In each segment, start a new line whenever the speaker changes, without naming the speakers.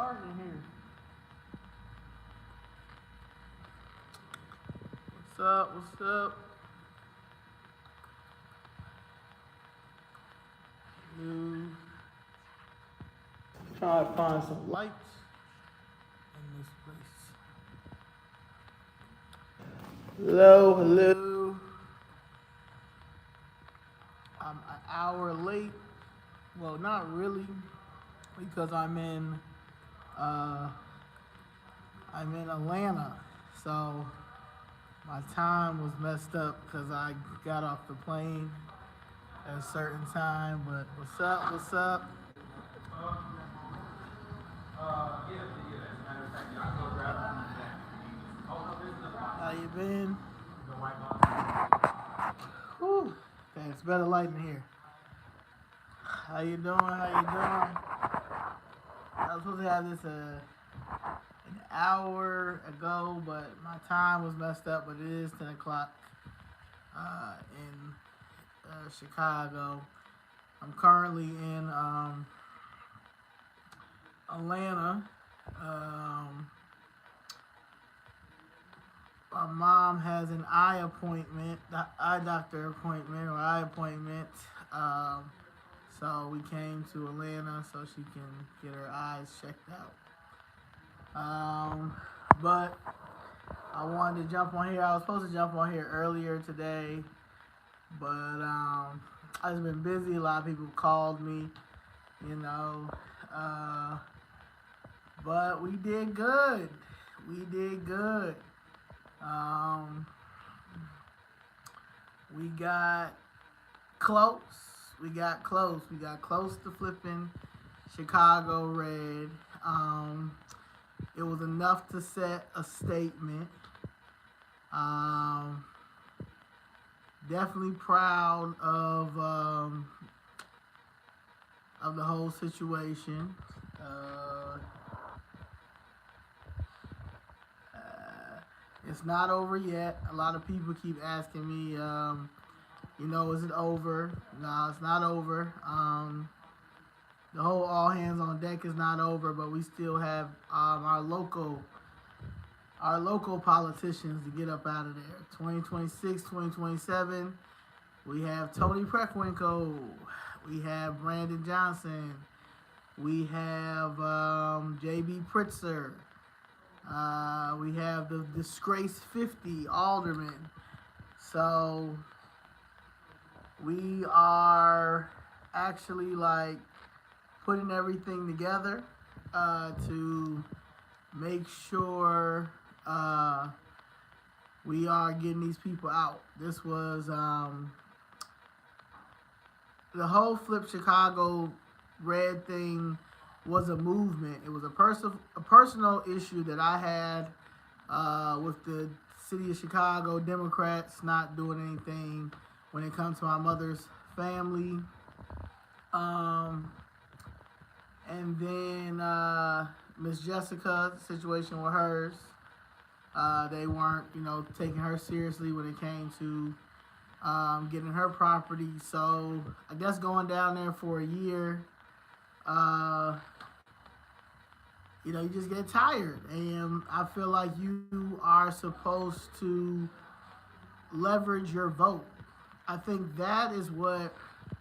starting in here. What's up? What's up? Hello. Try to find some lights in this place. Hello, hello. I'm an hour late. Well, not really, because uh I'm in Atlanta. So my time was messed up because I got off the plane at a certain time. But what's up? What's up? How you been? Whew. Okay, it's better light in here. How you doing? How you doing? I was supposed to have this an hour ago, but my time was messed up. But it is 10 o'clock in Chicago. I'm currently in Atlanta. My mom has an eye appointment, eye doctor appointment or eye appointment. So we came to Atlanta so she can get her eyes checked out. But I wanted to jump on here. I was supposed to jump on here earlier today, but I've been busy. A lot of people called me, you know. But we did good. We did good. We got close. We got close. We got close to flipping Chicago red. It was enough to set a statement. Definitely proud of the whole situation. It's not over yet. A lot of people keep asking me, is it over? No, it's not over. The whole all hands on deck is not over, but we still have our local politicians to get up out of there. 2026, 2027, we have Tony Preckwinkle, we have Brandon Johnson, we have J.B. Pritzker, we have the disgraced 50 aldermen. So we are actually putting everything together to make sure we are getting these people out. This was the whole Flip Chicago Red thing was a movement. It was a personal issue that I had with the city of Chicago Democrats not doing anything when it comes to my mother's family. And then Miss Jessica's situation with hers. They weren't, taking her seriously when it came to getting her property. So I guess going down there for a year, you just get tired. And I feel like you are supposed to leverage your vote. I think that is what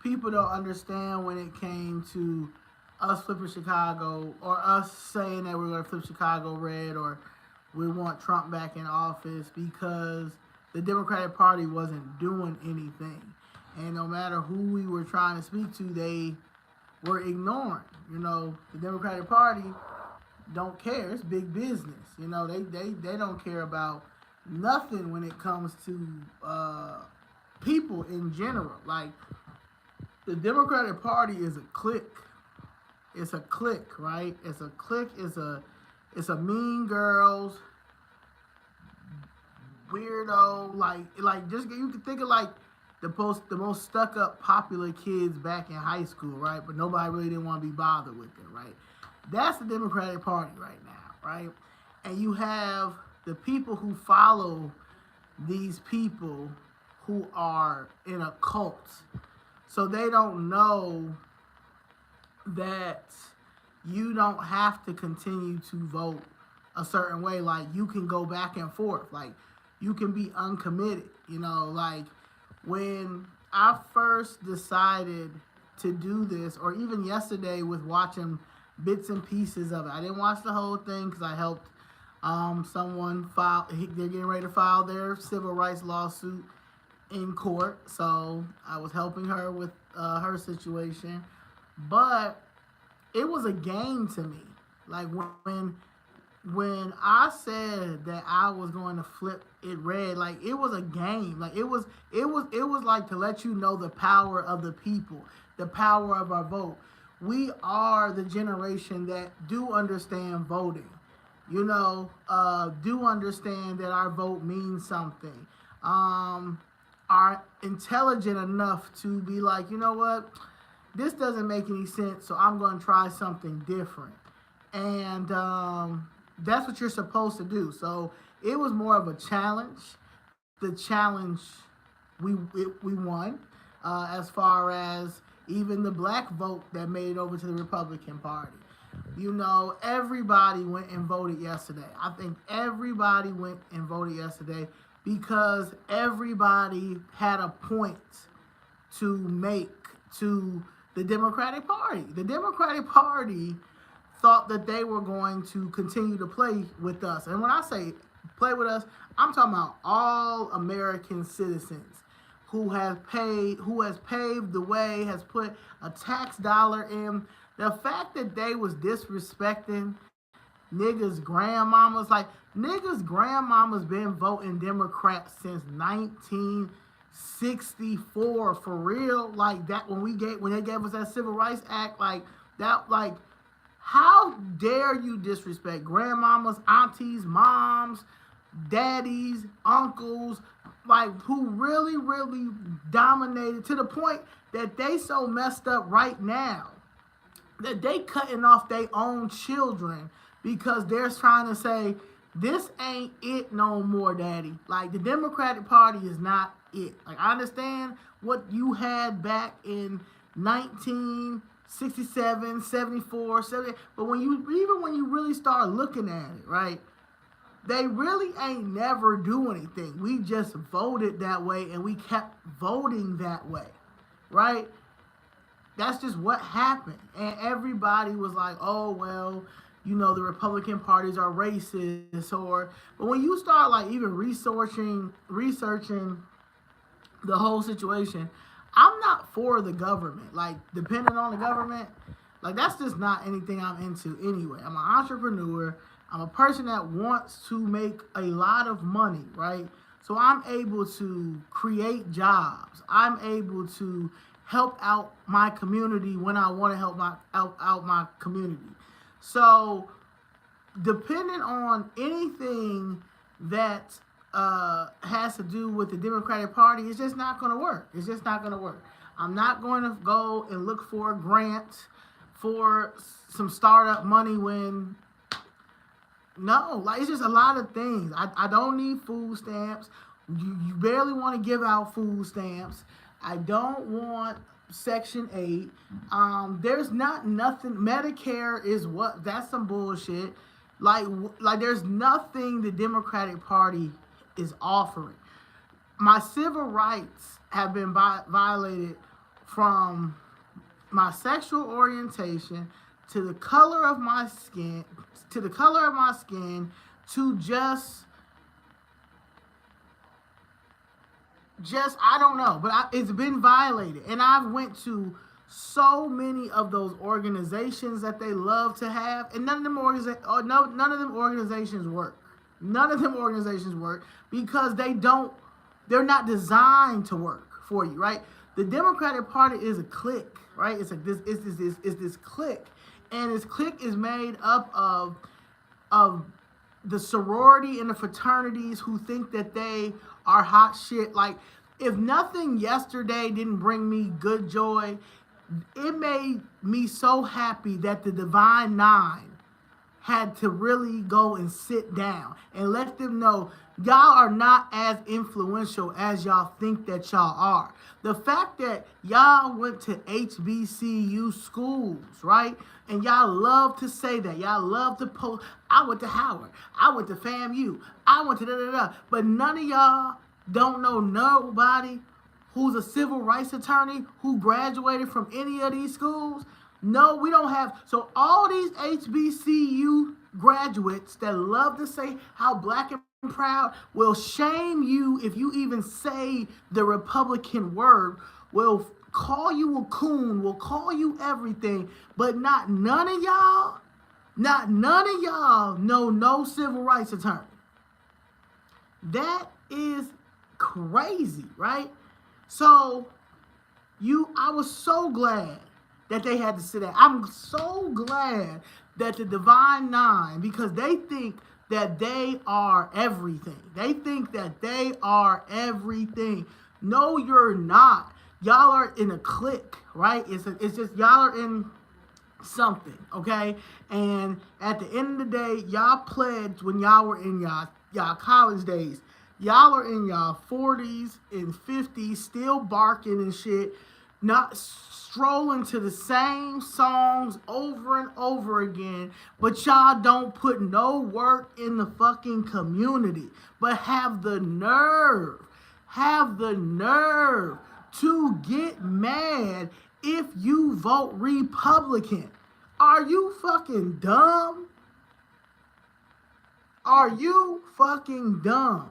people don't understand when it came to us flipping Chicago, or us saying that we're going to flip Chicago red, or we want Trump back in office, because the Democratic Party wasn't doing anything. And no matter who we were trying to speak to, they were ignoring. The Democratic Party don't care. It's big business. They don't care about nothing when it comes to people in general. Like, the Democratic Party is a clique. It's a clique, right? It's a clique. It's a mean girls, weirdo, just you can think of the most stuck up popular kids back in high school, right? But nobody really didn't want to be bothered with them, right? That's the Democratic Party right now, right? And you have the people who follow these people who are in a cult. So they don't know that you don't have to continue to vote a certain way. Like you can go back and forth. Like you can be uncommitted. Like when I first decided to do this, or even yesterday with watching bits and pieces of it. I didn't watch the whole thing because I helped someone file. They're getting ready to file their civil rights lawsuit in court, so I was helping her with her situation. But it was a game to me. Like when I said that I was going to flip it red, like it was a game. Like it was like to let you know the power of the people, the power of our vote. We are the generation that do understand voting. Do understand that our vote means something. Are intelligent enough to be like, you know what, this doesn't make any sense, so I'm going to try something different. And that's what you're supposed to do. So it was more of a challenge. The challenge we won, as far as even the black vote that made it over to the Republican Party. Everybody went and voted yesterday. I think everybody went and voted yesterday because everybody had a point to make to the Democratic Party. The Democratic Party thought that they were going to continue to play with us. And when I say play with us, I'm talking about all American citizens who has paved the way, has put a tax dollar in. The fact that they was disrespecting niggas' grandmamas, like niggas' grandmamas been voting Democrat since 1964 for real. Like that when they gave us that Civil Rights Act, like that, like how dare you disrespect grandmamas, aunties, moms, daddies, uncles, like who really, really dominated to the point that they so messed up right now that they cutting off their own children because they're trying to say, this ain't it no more, daddy. Like the Democratic Party is not it. Like I understand what you had back in 1967, 74, 70, but when you really start looking at it, right? They really ain't never do anything. We just voted that way and we kept voting that way, right? That's just what happened. And everybody was like, oh, well, the Republican parties are racist, but when you start like even researching the whole situation, I'm not for the government. Like depending on the government, like that's just not anything I'm into anyway. I'm an entrepreneur. I'm a person that wants to make a lot of money, right? So I'm able to create jobs. I'm able to help out my community when I want to help out my community. So depending on anything that has to do with the Democratic Party, it's just not going to work. It's just not going to work. I'm not going to go and look for a grant for some startup money when no, like it's just a lot of things. I don't need food stamps. You barely want to give out food stamps. I don't want Section 8. There's nothing. Medicare is that's some bullshit. Like there's nothing the Democratic Party is offering. My civil rights have been violated from my sexual orientation to the color of my skin, to just I don't know, but it's been violated, and I've went to so many of those organizations that they love to have, and none of them organizations work. None of them organizations work because they're not designed to work for you, right? The Democratic Party is a clique, right? It's this clique, and this clique is made up of the sorority and the fraternities who think that they are hot shit. Like, if nothing yesterday didn't bring me good joy, it made me so happy that the Divine Nine had to really go and sit down and let them know Y'all are not as influential as y'all think that y'all are. The fact that y'all went to HBCU schools, right? And y'all love to say that. Y'all love to post. I went to Howard. I went to FAMU. I went to da da da. But none of y'all don't know nobody who's a civil rights attorney who graduated from any of these schools. No, we don't have. So all these HBCU graduates that love to say how black and proud will shame you if you even say the Republican word, will call you a coon, will call you everything, but not none of y'all know no civil rights attorney. That is crazy, right? So I was so glad that they had to sit down. I'm so glad that the Divine Nine, because they think that they are everything. They think that they are everything. No, you're not. Y'all are in a clique, right? It's just y'all are in something, okay? And at the end of the day, y'all pledged when y'all were in y'all college days. Y'all are in y'all 40s and 50s, still barking and shit, not strolling to the same songs over and over again, but y'all don't put no work in the fucking community, but have the nerve to get mad if you vote Republican. Are you fucking dumb? Are you fucking dumb?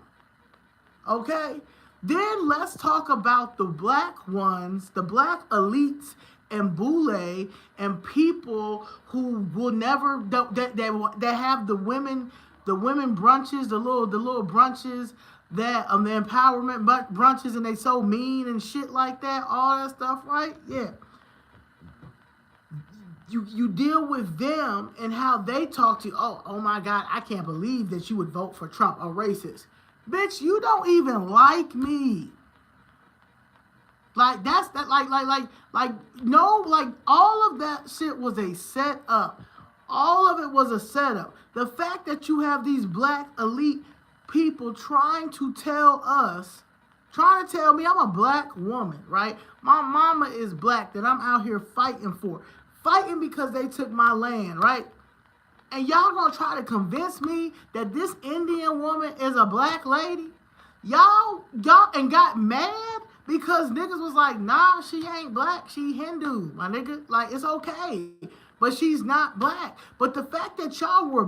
Okay? Then let's talk about the black ones, the black elites and boule and people who will never that have the women brunches, the little brunches that the empowerment brunches, and they so mean and shit like that, all that stuff, right? Yeah. You deal with them and how they talk to you. Oh my God, I can't believe that you would vote for Trump, a racist. Bitch, you don't even like me. Like that's that like no, like all of that shit was a setup. All of it was a setup. The fact that you have these black elite people trying to tell me I'm a black woman, right? My mama is black, that I'm out here fighting because they took my land, right? And y'all gonna try to convince me that this Indian woman is a black lady? Y'all and got mad because niggas was like, nah, she ain't black, she Hindu, my nigga. Like, it's okay, but she's not black. But the fact that y'all were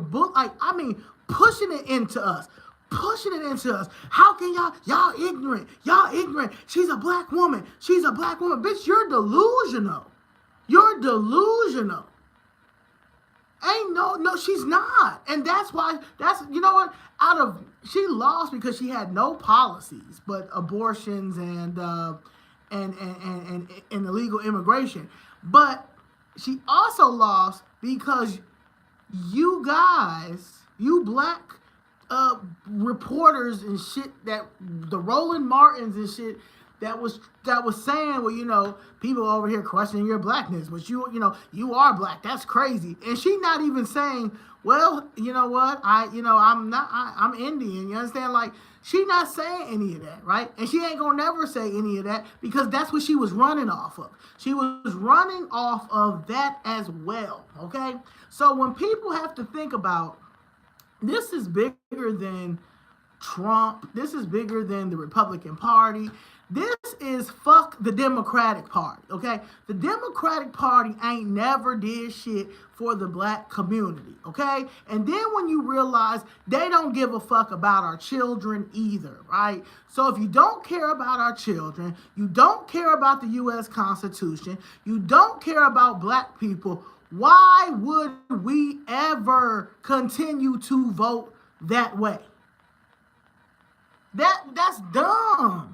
pushing it into us. How can y'all ignorant? She's a black woman. Bitch, you're delusional. Ain't no, she's not. And that's why, you know what? She lost because she had no policies but abortions and illegal immigration. But she also lost because you guys, you black reporters and shit, that the Roland Martins and shit, that was saying, well, people over here questioning your blackness, but you are black. That's crazy. And she not even saying, well, you know what? I'm Indian. You understand? Like, she not saying any of that, right? And she ain't gonna never say any of that because that's what she was running off of. She was running off of that as well, okay? So when people have to think about, this is bigger than Trump, this is bigger than the Republican Party, this is fuck the Democratic Party, okay? The Democratic Party ain't never did shit for the black community, okay? And then when you realize they don't give a fuck about our children either, right? So if you don't care about our children, you don't care about the U.S. Constitution, you don't care about black people, why would we ever continue to vote that way? That's dumb.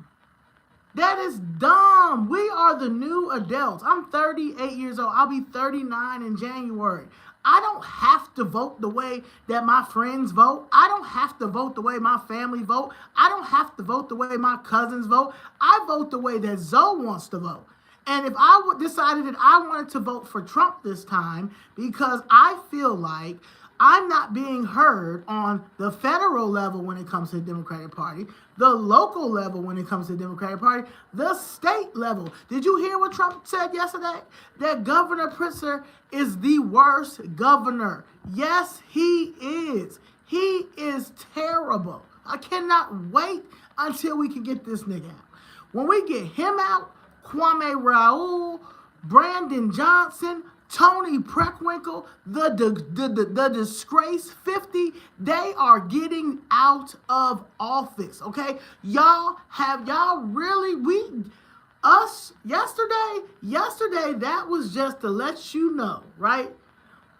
That is dumb. We are the new adults. I'm 38 years old. I'll be 39 in January. I don't have to vote the way that my friends vote. I don't have to vote the way my family vote. I don't have to vote the way my cousins vote. I vote the way that Zoe wants to vote. And if I decided that I wanted to vote for Trump this time because I feel like I'm not being heard on the federal level when it comes to the Democratic Party, the local level when it comes to the Democratic Party, the state level. Did you hear what Trump said yesterday? That Governor Pritzker is the worst governor. Yes, he is. He is terrible. I cannot wait until we can get this nigga out. When we get him out, Kwame Raoul, Brandon Johnson, Tony Preckwinkle, the disgrace 50, they are getting out of office, okay? Yesterday, that was just to let you know, right?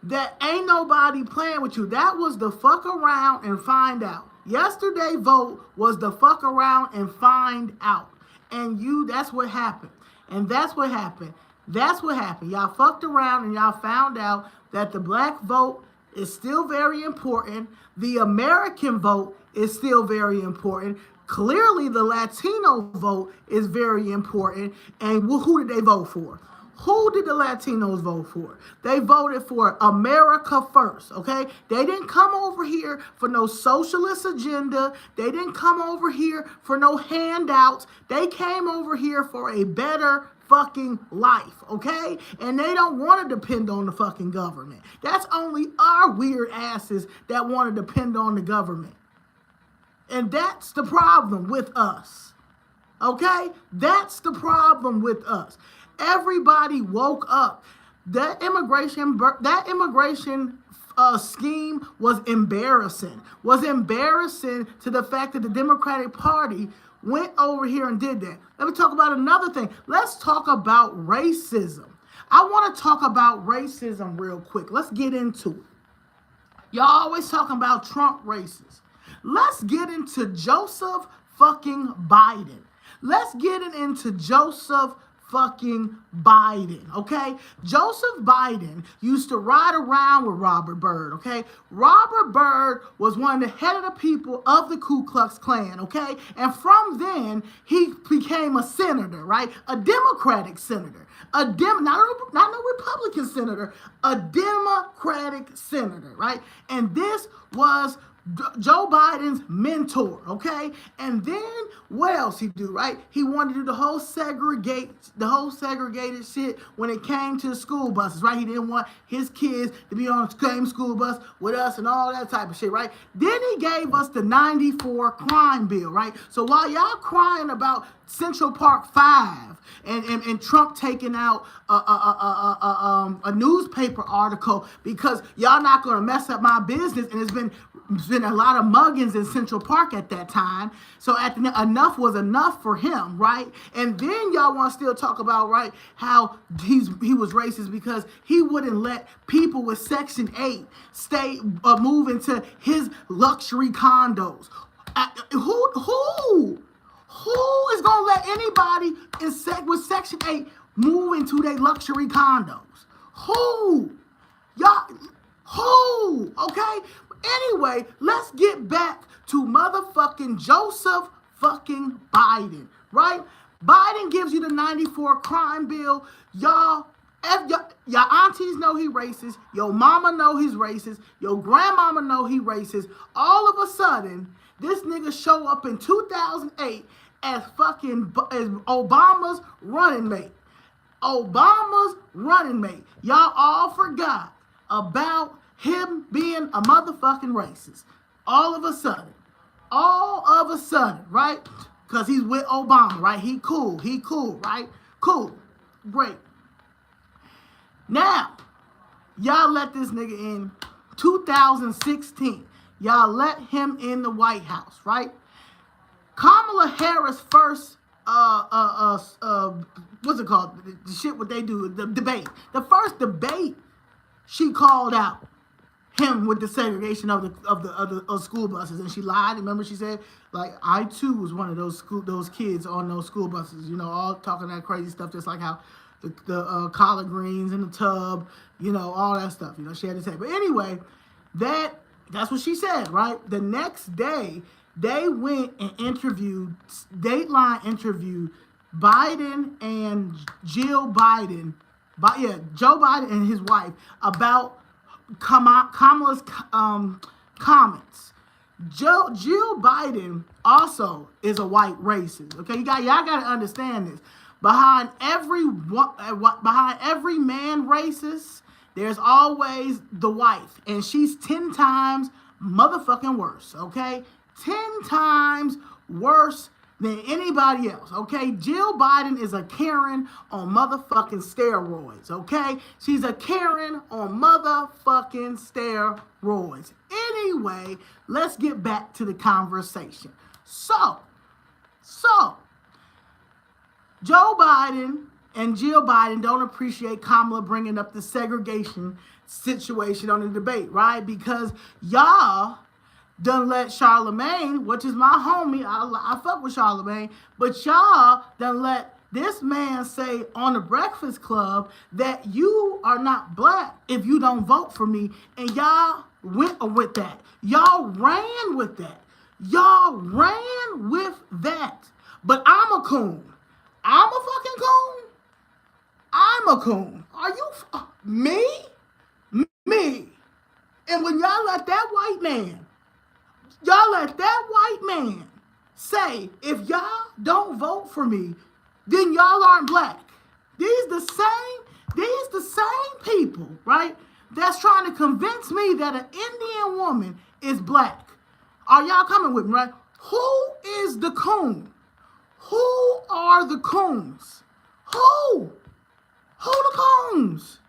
That ain't nobody playing with you. That was the fuck around and find out. Yesterday vote was the fuck around and find out. And that's what happened. And that's what happened. That's what happened. Y'all fucked around and y'all found out that the black vote is still very important. The American vote is still very important. Clearly, the Latino vote is very important. And who did they vote for? Who did the Latinos vote for? They voted for America first, okay? They didn't come over here for no socialist agenda. They didn't come over here for no handouts. They came over here for a better fucking life, okay? And they don't want to depend on the fucking government. That's only our weird asses that want to depend on the government. And that's the problem with us, okay? That's the problem with us. Everybody woke up. That immigration scheme was embarrassing. Was embarrassing to the fact that the Democratic Party went over here and did that. Let me talk about another thing. Let's talk about racism. I want to talk about racism real quick. Let's get into it. Y'all always talking about Trump racists. Let's get into Joseph fucking Biden. Let's get into Joseph fucking Biden, okay? Joseph Biden used to ride around with Robert Byrd, okay? Robert Byrd was one of the head of the people of the Ku Klux Klan, okay? And from then, he became a senator, right? A Democratic senator. Not a Republican senator, a Democratic senator, right? And this was Joe Biden's mentor, okay? And then what else he do, right? He wanted to do the whole segregated shit when it came to the school buses, right? He didn't want his kids to be on the same school bus with us and all that type of shit, right? Then he gave us the 94 crime bill, right? So while y'all crying about Central Park 5 and Trump taking out a newspaper article because y'all not going to mess up my business, and it's been a lot of muggings in Central Park at that time. So enough was enough for him, right? And then y'all want to still talk about, right, how he was racist because he wouldn't let people with Section 8 move into his luxury condos. Who is going to let anybody with Section 8 move into their luxury condos? Who? Y'all, who? Okay? Anyway, let's get back to motherfucking Joseph fucking Biden, right? Biden gives you the 94 crime bill. Y'all, your aunties know he racist. Your mama know he's racist. Your grandmama know he racist. All of a sudden, this nigga show up in 2008 as Obama's running mate. Obama's running mate. Y'all all forgot about him being a motherfucking racist. All of a sudden, right? Because he's with Obama, right? He cool, right? Cool, great. Now, y'all let this nigga in 2016. Y'all let him in the White House, right? Kamala Harris first, what's it called? The shit what they do, the debate. The first debate, she called out him with the segregation of the school buses, and she lied. Remember, she said, like, I too was one of those kids on those school buses. You know, all talking that crazy stuff, just like how the collard greens in the tub, you know, all that stuff. You know, she had to say. But anyway, that's what she said, right? The next day, they went and Dateline interviewed Biden and Jill Biden, Joe Biden and his wife about Kamala's comments. Jill Biden also is a white racist. Okay, y'all got to understand this. Behind every man racist, there's always the wife, and she's 10 times motherfucking worse. Okay, 10 times worse than anybody else. Okay, Jill Biden is a Karen on motherfucking steroids. Okay, she's a Karen on motherfucking steroids. Anyway, let's get back to the conversation. So Joe Biden and Jill Biden don't appreciate Kamala bringing up the segregation situation on the debate, right? Because y'all done let Charlemagne, which is my homie, I fuck with Charlemagne, but y'all done let this man say on the Breakfast Club that you are not black if you don't vote for me, and y'all went with that. Y'all ran with that. Y'all ran with that. But I'm a coon. I'm a fucking coon. I'm a coon. Are you me? Me. And when y'all let that white man say, if y'all don't vote for me, then y'all aren't black. These the same people, right? That's trying to convince me that an Indian woman is black. Are y'all coming with me, right? Who is the coon? Who are the coons? Who? Who the coons?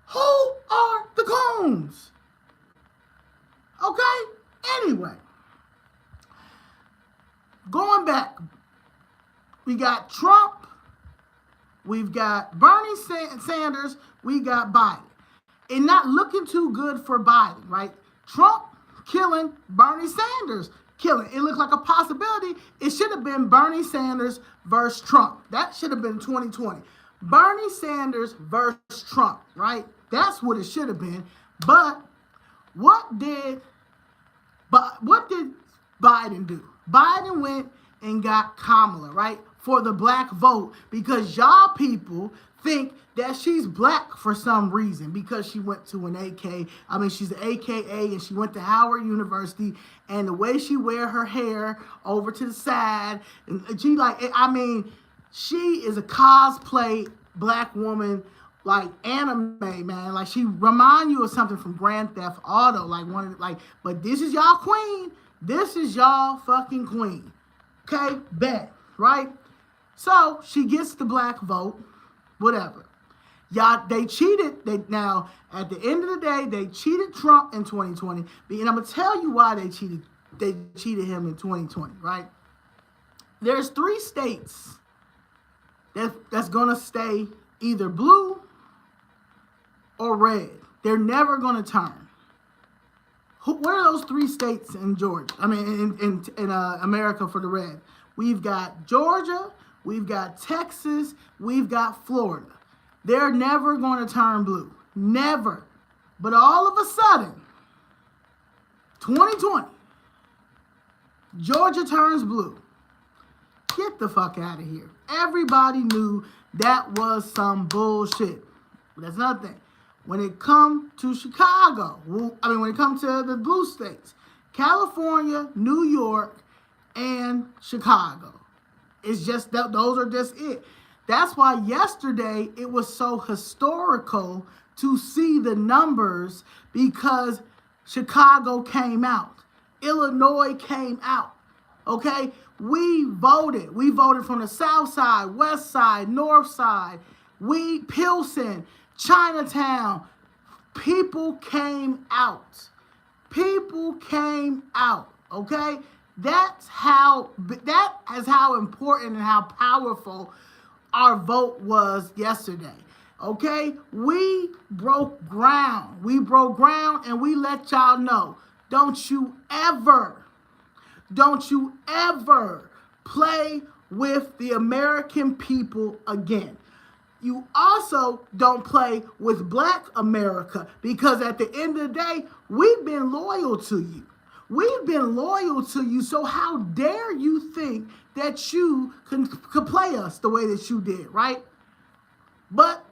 Who are the coons? Okay? Anyway, going back, we got Trump, we've got Bernie Sanders, we got Biden. And not looking too good for Biden, right? Trump killing, Bernie Sanders killing. It looked like a possibility. It should have been Bernie Sanders versus Trump. That should have been 2020. Bernie Sanders versus Trump, right? That's what it should have been. But what did Biden do? Biden went and got Kamala, right? For the black vote, because y'all people think that she's black for some reason because she went to she's an AKA, and she went to Howard University, and the way she wear her hair over to the side, and she is a cosplay black woman, like anime, man. Like, she remind you of something from Grand Theft Auto, but this is y'all queen. This is y'all fucking queen. Okay, bet, right? So she gets the black vote, whatever. Y'all, they cheated. Now, at the end of the day, they cheated Trump in 2020. And I'm gonna tell you why they cheated. They cheated him in 2020, right? There's 3 states that's gonna stay either blue or red. They're never gonna turn. What are those 3 states in Georgia? In America for the red? We've got Georgia, we've got Texas, we've got Florida. They're never going to turn blue. Never. But all of a sudden, 2020, Georgia turns blue. Get the fuck out of here. Everybody knew that was some bullshit. But that's another thing. When it comes to Chicago, when it comes to the blue states, California, New York, and Chicago. It's just that those are just it. That's why yesterday it was so historical to see the numbers, because Chicago came out. Illinois came out. Okay? We voted. We voted from the south side, west side, north side. Pilsen, Chinatown. People came out. People came out. Okay? That is how important and how powerful our vote was yesterday. Okay? We broke ground. And we let y'all know. Don't you ever play with the American people again. You also don't play with Black America, because at the end of the day, we've been loyal to you. So how dare you think that you could play us the way that you did, right? But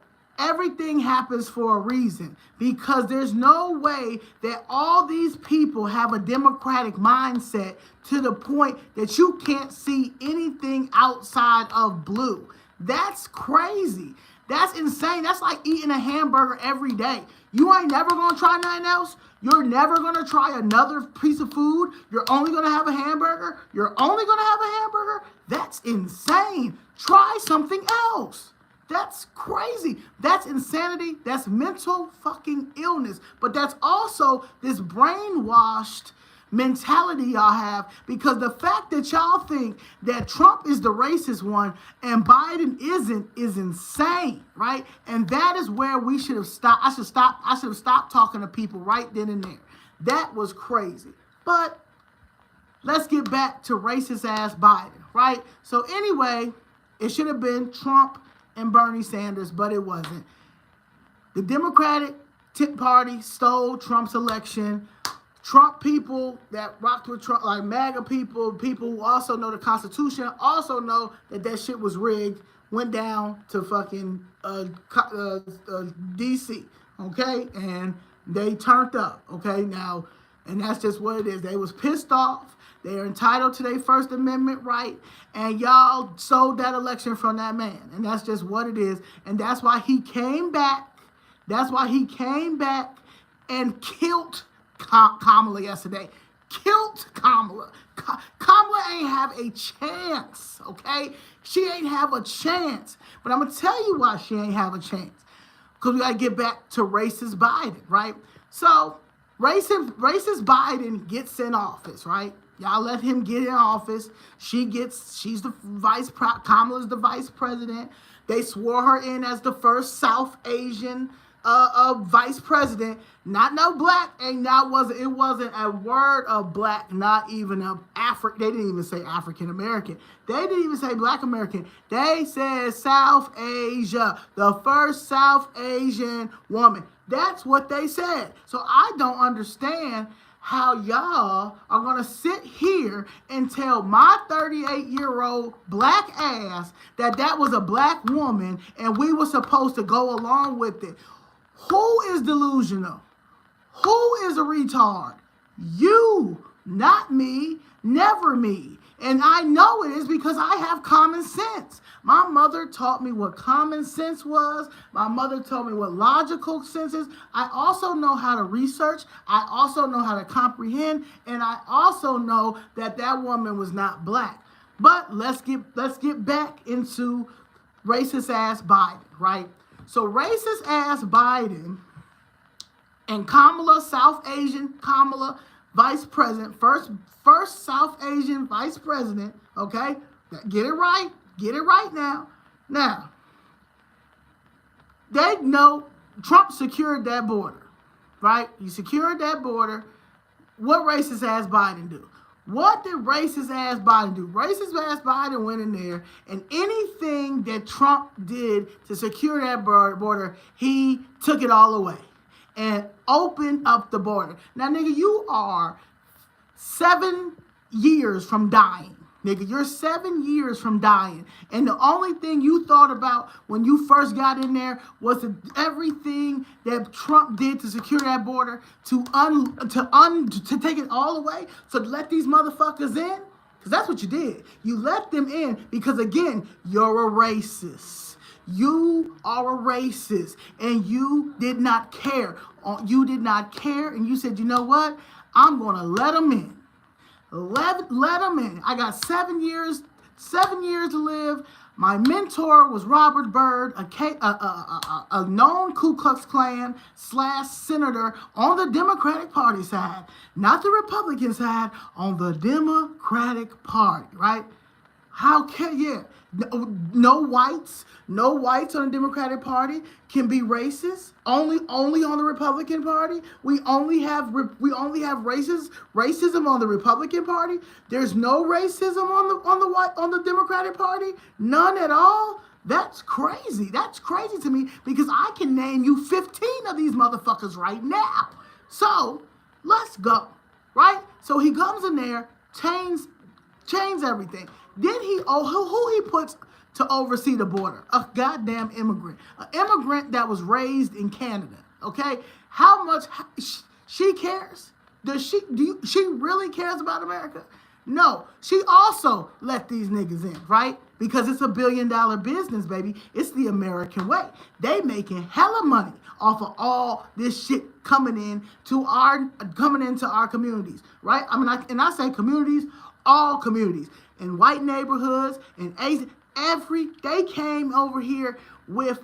everything happens for a reason, because there's no way that all these people have a democratic mindset to the point that you can't see anything outside of blue. That's crazy. That's insane. That's like eating a hamburger every day. You ain't never gonna try nothing else. You're never gonna try another piece of food. You're only gonna have a hamburger. You're only gonna have a hamburger. That's insane. Try something else. That's crazy. That's insanity. That's mental fucking illness. But that's also this brainwashed mentality y'all have, because the fact that y'all think that Trump is the racist one and Biden isn't is insane, right? And that is where we should have stopped. I should have stopped talking to people right then and there. That was crazy. But let's get back to racist ass Biden, right? So anyway, it should have been Trump and Bernie Sanders, but it wasn't. The Democratic Party stole Trump's election. Trump people that rocked with Trump, like MAGA people, people who also know the Constitution, also know that that shit was rigged, went down to fucking D.C., okay? And they turned up, okay? Now, and that's just what it is. They was pissed off. They are entitled to their First Amendment right, and y'all sold that election from that man. And that's just what it is. And that's why he came back. That's why he came back and killed Kamala yesterday. Killed Kamala. Kamala ain't have a chance, okay? She ain't have a chance. But I'm going to tell you why she ain't have a chance. Because we got to get back to racist Biden, right? So, racist Biden gets in office, right? Y'all let him get in office. She's the Kamala's the vice president. They swore her in as the first South Asian vice president. Not no black, it wasn't a word of black, not even of African. They didn't even say African American. They didn't even say black American. They said South Asia, the first South Asian woman. That's what they said. So I don't understand how y'all are going to sit here and tell my 38-year-old black ass that that was a black woman and we were supposed to go along with it. Who is delusional? Who is a retard? You, not me, never me. And I know it is because I have common sense. My mother taught me what common sense was. My mother told me what logical sense is. I also know how to research. I also know how to comprehend. And I also know that that woman was not black. But let's get back into racist ass Biden, right? So racist ass Biden and Kamala, South Asian Kamala, vice president, first South Asian vice president, okay? Get it right. Get it right now. Now, they know Trump secured that border, right? He secured that border. What racist ass Biden do? What did racist ass Biden do? Racist ass Biden went in there, and anything that Trump did to secure that border, he took it all away and opened up the border. Now, nigga, you are 7 years from dying. Nigga, you're 7 years from dying. And the only thing you thought about when you first got in there was everything that Trump did to secure that border, to take it all away, so to let these motherfuckers in. Because that's what you did. You let them in because, again, you're a racist. You are a racist. And you did not care. You did not care. And you said, you know what? I'm going to let them in. Let them in. I got 7 years to live. My mentor was Robert Byrd, a known Ku Klux Klan / senator on the Democratic Party side, not the Republican side, on the Democratic Party, right? How can, yeah. No whites on the Democratic Party can be racist. Only on the Republican Party. We only have racism on the Republican Party. There's no racism on the Democratic Party. None at all. That's crazy. That's crazy to me because I can name you 15 of these motherfuckers right now. So let's go, right? So he comes in there, changes everything. Then who he puts to oversee the border. A goddamn immigrant. An immigrant that was raised in Canada. Okay? How much she cares? She really cares about America? No. She also let these niggas in, right? Because it's $1 billion business, baby. It's the American way. They making hella money off of all this shit coming into our communities, right? I mean, I say communities, all communities, in white neighborhoods, in Asian, they came over here with,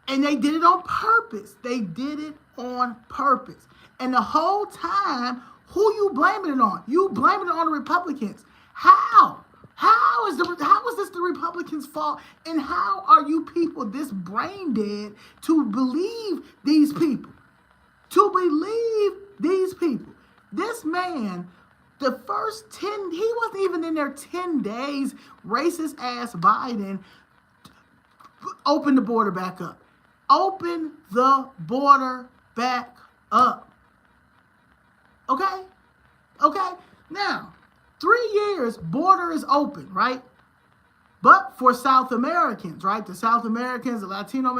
and they did it on purpose. They did it on purpose. And the whole time, who you blaming it on? You blaming it on the Republicans. How? How is this the Republicans' fault? And how are you people this brain dead to believe these people? To believe these people. This man, the first 10, he wasn't even in there 10 days, racist ass Biden open the border back up. Open the border back up. Okay? Okay? Now, 3 years, border is open, right? But for South Americans, right? The South Americans, the Latino,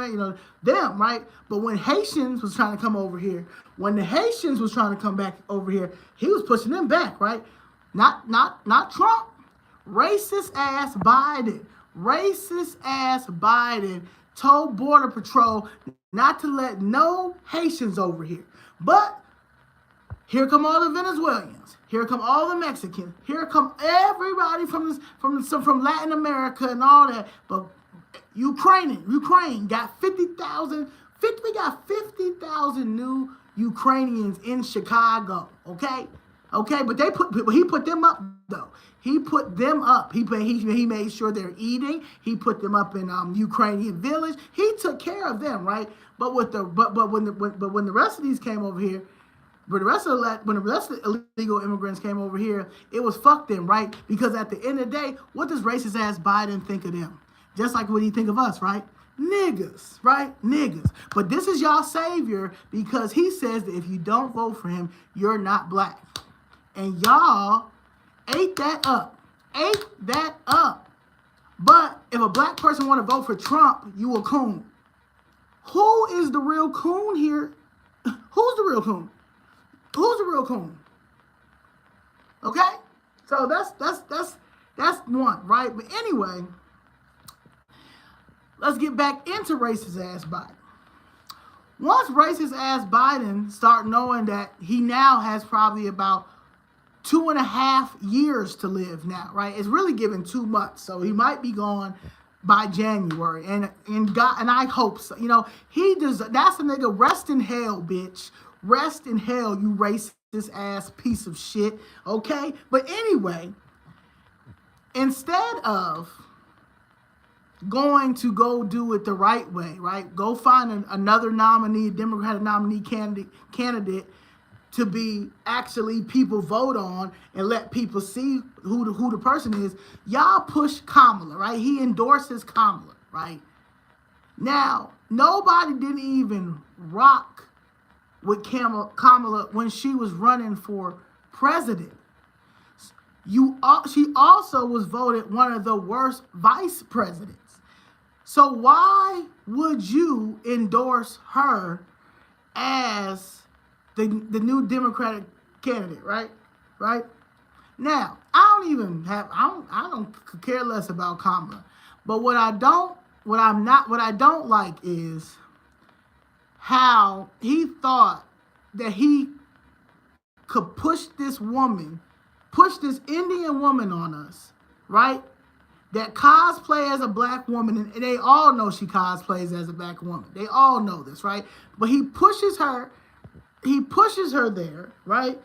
them, right? But when Haitians was trying to come over here, when the Haitians was trying to come back over here, he was pushing them back, right? Not Trump. Racist ass Biden. Racist ass Biden told Border Patrol not to let no Haitians over here. But here come all the Venezuelans. Here come all the Mexicans. Here come everybody from Latin America and all that. But Ukraine got 50,000. We got 50,000 new Ukrainians in Chicago. Okay, but he put them up though. He put them up. He made sure they're eating. He put them up in Ukrainian village. He took care of them, right? But when the rest of these came over here. But when the rest of the illegal immigrants came over here, it was fuck them, right? Because at the end of the day, what does racist ass Biden think of them? Just like what he think of us, right? Niggas, right? Niggas. But this is y'all savior because he says that if you don't vote for him, you're not black. And y'all ate that up. Ate that up. But if a black person want to vote for Trump, you a coon. Who is the real coon here? Who's the real coon? Who's the real coon? Okay? So that's one, right? But anyway, let's get back into racist ass Biden. Once racist ass Biden start knowing that he now has probably about 2.5 years to live now, right? It's really given 2 months. So he might be gone by January. And I hope so. That's a nigga, rest in hell, bitch. Rest in hell, you racist ass piece of shit, okay? But anyway, instead of going to go do it the right way, right? Go find another nominee, Democratic nominee candidate to be actually people vote on and let people see who the person is. Y'all push Kamala, right? He endorses Kamala, right? Now, nobody didn't even rock with Kamala when she was running for president. She also was voted one of the worst vice presidents. So why would you endorse her as the new Democratic candidate, right? Right? Now, I don't care less about Kamala. But what I don't like is how he thought that he could push this Indian woman on us, right? That cosplay as a black woman, and they all know she cosplays as a black woman. They all know this, right? But he pushes her there, right?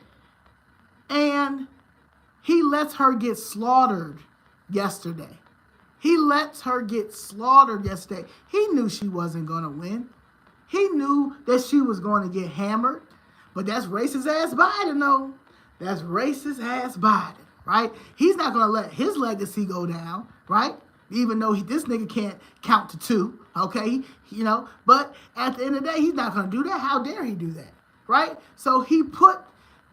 And he lets her get slaughtered yesterday. He knew she wasn't going to win. He knew that she was going to get hammered. But that's racist ass Biden, though. That's racist ass Biden, right? He's not going to let his legacy go down, right? Even though this nigga can't count to 2, okay? But at the end of the day, he's not going to do that. How dare he do that, right? So he put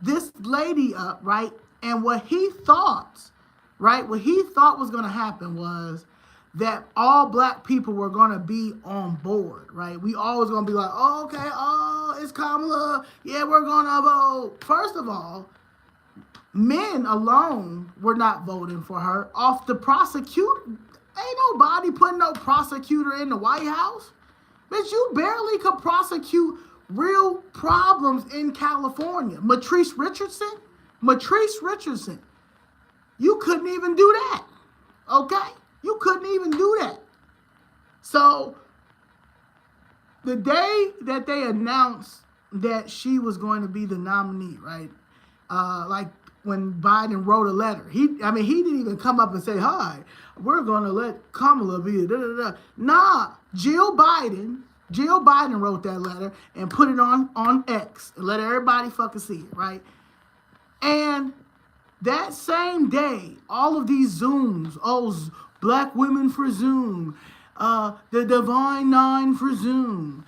this lady up, right? And what he thought was going to happen was that all black people were going to be on board, right? We always going to be like, oh, okay, oh, it's Kamala. Yeah, we're going to vote. First of all, men alone were not voting for her. Off the prosecutor, ain't nobody putting no prosecutor in the White House. Bitch, you barely could prosecute real problems in California. Matrice Richardson, you couldn't even do that, okay? You couldn't even do that. So the day that they announced that she was going to be the nominee, right? Like when Biden wrote a letter, he didn't even come up and say, "Hi, we're going to let Kamala be." Da, da, da. Nah, Jill Biden wrote that letter and put it on X and let everybody fucking see it, right? And that same day, all of these Zooms, Black Women for Zoom, the Divine Nine for Zoom,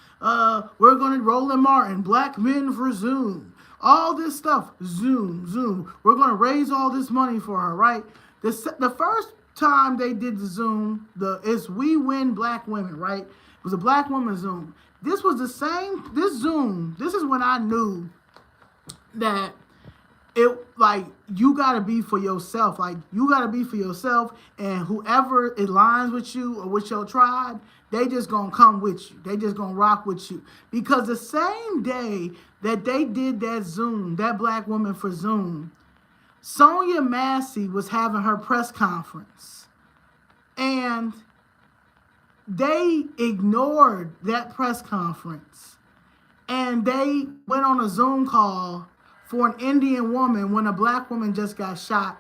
we're going to Roland Martin, Black Men for Zoom, all this stuff, Zoom, we're going to raise all this money for her, right? The first time they did the Zoom, it's We Win Black Women, right? It was a Black woman Zoom. This was the same, this Zoom, this is when I knew that it, like, you gotta be for yourself. Like, you gotta be for yourself, and whoever aligns with you or with your tribe, they just gonna come with you. They just gonna rock with you. Because the same day that they did that Zoom, that Black woman for Zoom, Sonia Massey was having her press conference. And they ignored that press conference. And they went on a Zoom call for an Indian woman when a Black woman just got shot,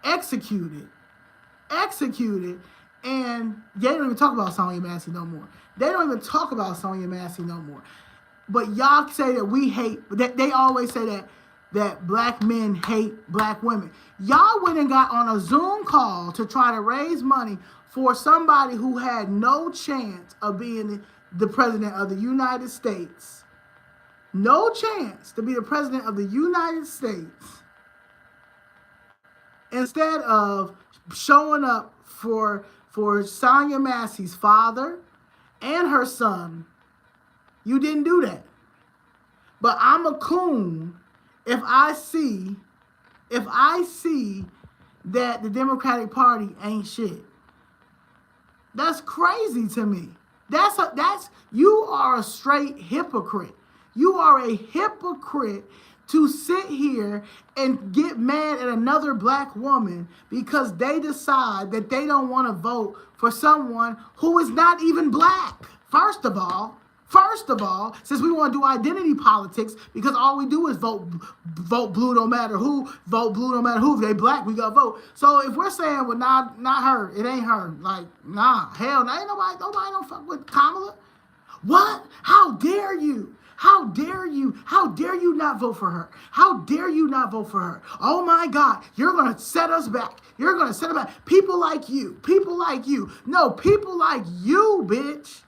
executed, and they don't even talk about Sonia Massey no more. But y'all say that we hate, they always say that Black men hate Black women. Y'all went and got on a Zoom call to try to raise money for somebody who had no chance of being the president of the United States. No chance to be the president of the United States. Instead of showing up for Sonia Massey's father and her son, you didn't do that. But I'm a coon if I see that the Democratic Party ain't shit. That's crazy to me. You are a straight hypocrite. You are a hypocrite to sit here and get mad at another Black woman because they decide that they don't want to vote for someone who is not even Black. First of all, since we want to do identity politics, because all we do is vote blue no matter who, if they Black, we gotta vote. So if we're saying, well, not her, it ain't her, like, nah, hell, nah, ain't nobody don't fuck with Kamala. What? How dare you? How dare you not vote for her? How dare you not vote for her? Oh my God, you're going to set us back. People like you. No, people like you, bitch.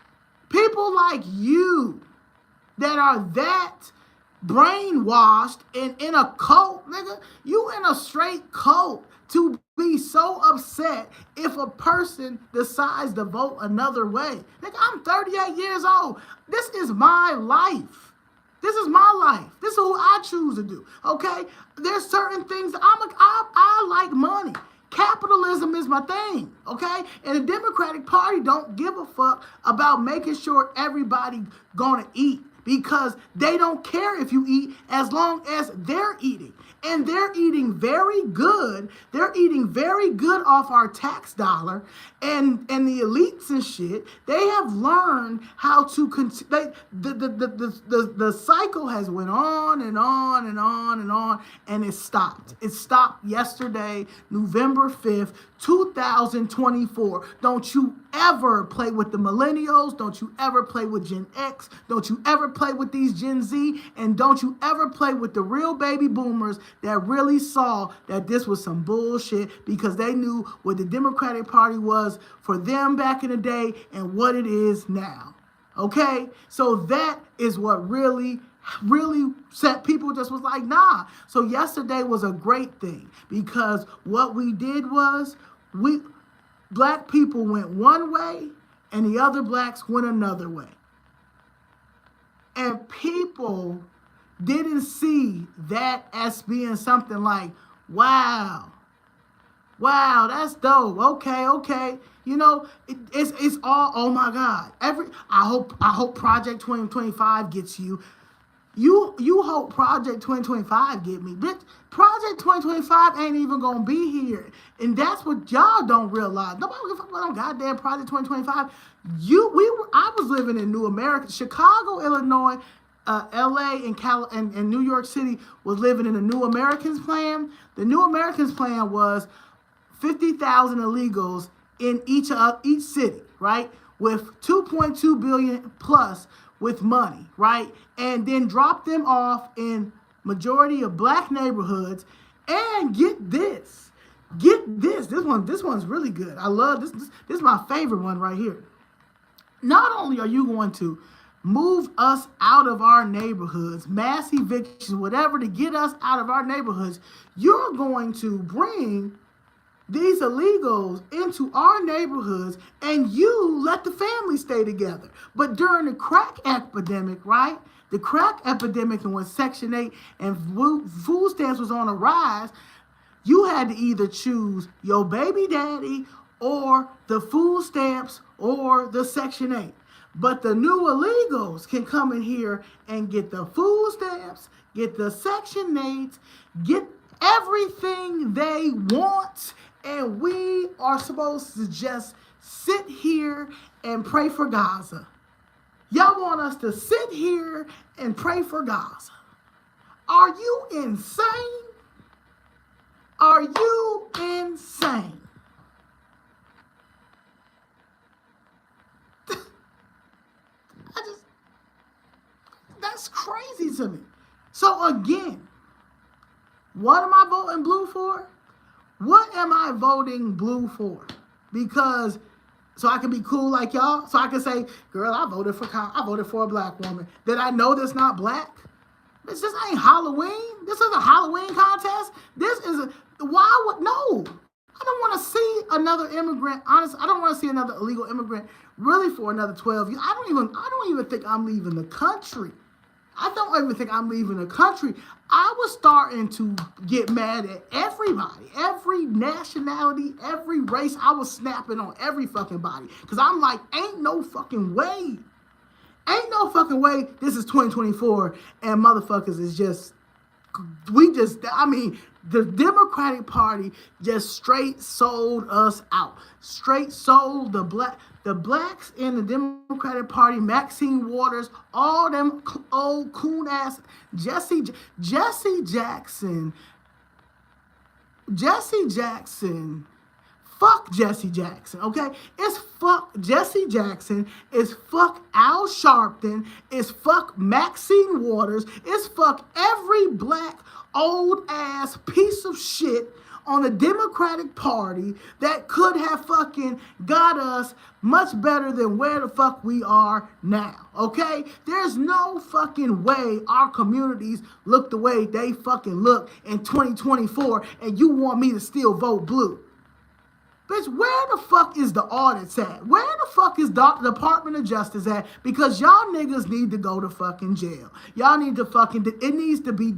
People like you that are that brainwashed and in a cult, nigga. You in a straight cult to be so upset if a person decides to vote another way. Nigga, I'm 38 years old. This is my life. This is who I choose to do, okay? There's certain things, I like money. Capitalism is my thing, okay? And the Democratic Party don't give a fuck about making sure everybody gonna eat, because they don't care if you eat as long as they're eating. And they're eating very good. They're eating very good off our tax dollar. And the elites and shit, they have learned how to the cycle has went on and on and on and on, and it stopped. It stopped yesterday, November 5th, 2024. Don't you ever play with the millennials. Don't you ever play with Gen X. Don't you ever play with these Gen Z. And don't you ever play with the real baby boomers that really saw that this was some bullshit, because they knew what the Democratic Party was for them back in the day and what it is now. Okay? So that is what really set people just was like, nah. So yesterday was a great thing, because what we did was black people went one way and the other blacks went another way. And people didn't see that as being something like, wow, wow, that's dope. Okay, okay. You know, it's all, oh my God. I hope Project 2025 gets you. You hope Project 2025 get me. Bitch, Project 2025 ain't even gonna be here. And that's what y'all don't realize. Nobody give a fuck about goddamn Project 2025. I was living in New America, Chicago, Illinois, LA and New York City was living in the New Americans plan. The New Americans plan was 50,000 illegals in each city, right? With 2.2 billion plus with money, right? And then drop them off in majority of black neighborhoods. And get this. This one's really good. I love this. This is my favorite one right here. Not only are you going to move us out of our neighborhoods, mass evictions, whatever, to get us out of our neighborhoods, you're going to bring these illegals into our neighborhoods and you let the family stay together. But during the crack epidemic, right? The crack epidemic, and when Section 8 and food stamps was on a rise, you had to either choose your baby daddy or the food stamps or the Section 8. But the new illegals can come in here and get the food stamps, get the Section 8s, get everything they want, and we are supposed to just sit here and pray for Gaza. Y'all want us to sit here and pray for Gaza. Are you insane? Are you insane? That's crazy to me. So again, what am I voting blue for? What am I voting blue for? Because so I can be cool like y'all. So I can say, girl, I voted for a black woman that I know that's not black. This just ain't Halloween. This is a Halloween contest. This is no. I don't want to see another immigrant. Honestly, I don't want to see another illegal immigrant really for another 12 years. I don't even think I'm leaving the country. I don't even think I'm leaving the country. I was starting to get mad at everybody, every nationality, every race. I was snapping on every fucking body. Because I'm like, ain't no fucking way. Ain't no fucking way this is 2024 and motherfuckers is just, the Democratic Party just straight sold us out. Straight sold the blacks in the Democratic Party, Maxine Waters, all them old coon ass, Jesse Jackson. Fuck Jesse Jackson, okay? It's fuck Jesse Jackson. It's fuck Al Sharpton. It's fuck Maxine Waters. It's fuck every black old ass piece of shit on the Democratic Party that could have fucking got us much better than where the fuck we are now, okay? There's no fucking way our communities look the way they fucking look in 2024 and you want me to still vote blue. Bitch, where the fuck is the audits at? Where the fuck is the Department of Justice at? Because y'all niggas need to go to fucking jail. Y'all need to fucking, it needs to be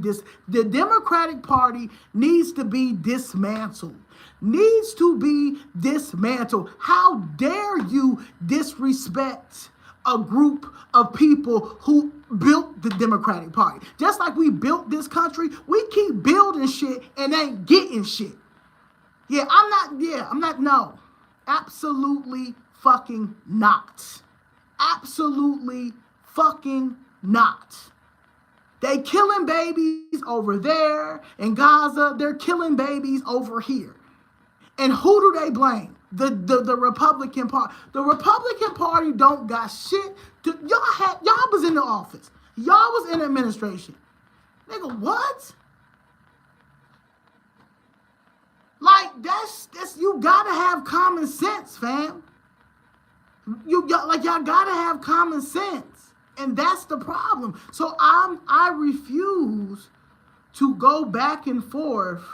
the Democratic Party needs to be dismantled. Needs to be dismantled. How dare you disrespect a group of people who built the Democratic Party? Just like we built this country, we keep building shit and ain't getting shit. No. Absolutely fucking not. Absolutely fucking not. They killing babies over there in Gaza. They're killing babies over here. And who do they blame? The Republican Party. The Republican Party don't got shit to, y'all was in the office. Y'all was in administration. Nigga, what? Like, that's you gotta have common sense, fam. Y'all gotta have common sense. And that's the problem. So I refuse to go back and forth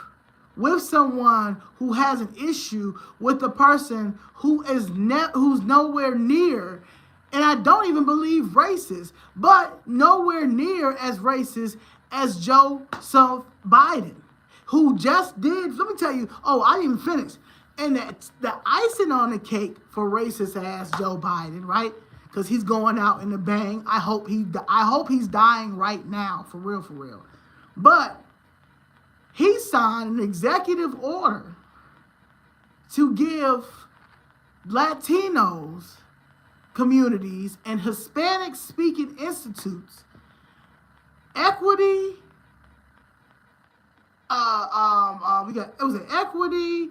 with someone who has an issue with the person who is who's nowhere near, and I don't even believe racist, but nowhere near as racist as Joseph Biden, who just did. Let me tell you. Oh, I didn't even finish. And the icing on the cake for racist ass Joe Biden, right? Because he's going out in the bang. I hope he's dying right now, for real, for real. But he signed an executive order to give Latinos communities and Hispanic speaking institutes equity. It was an equity,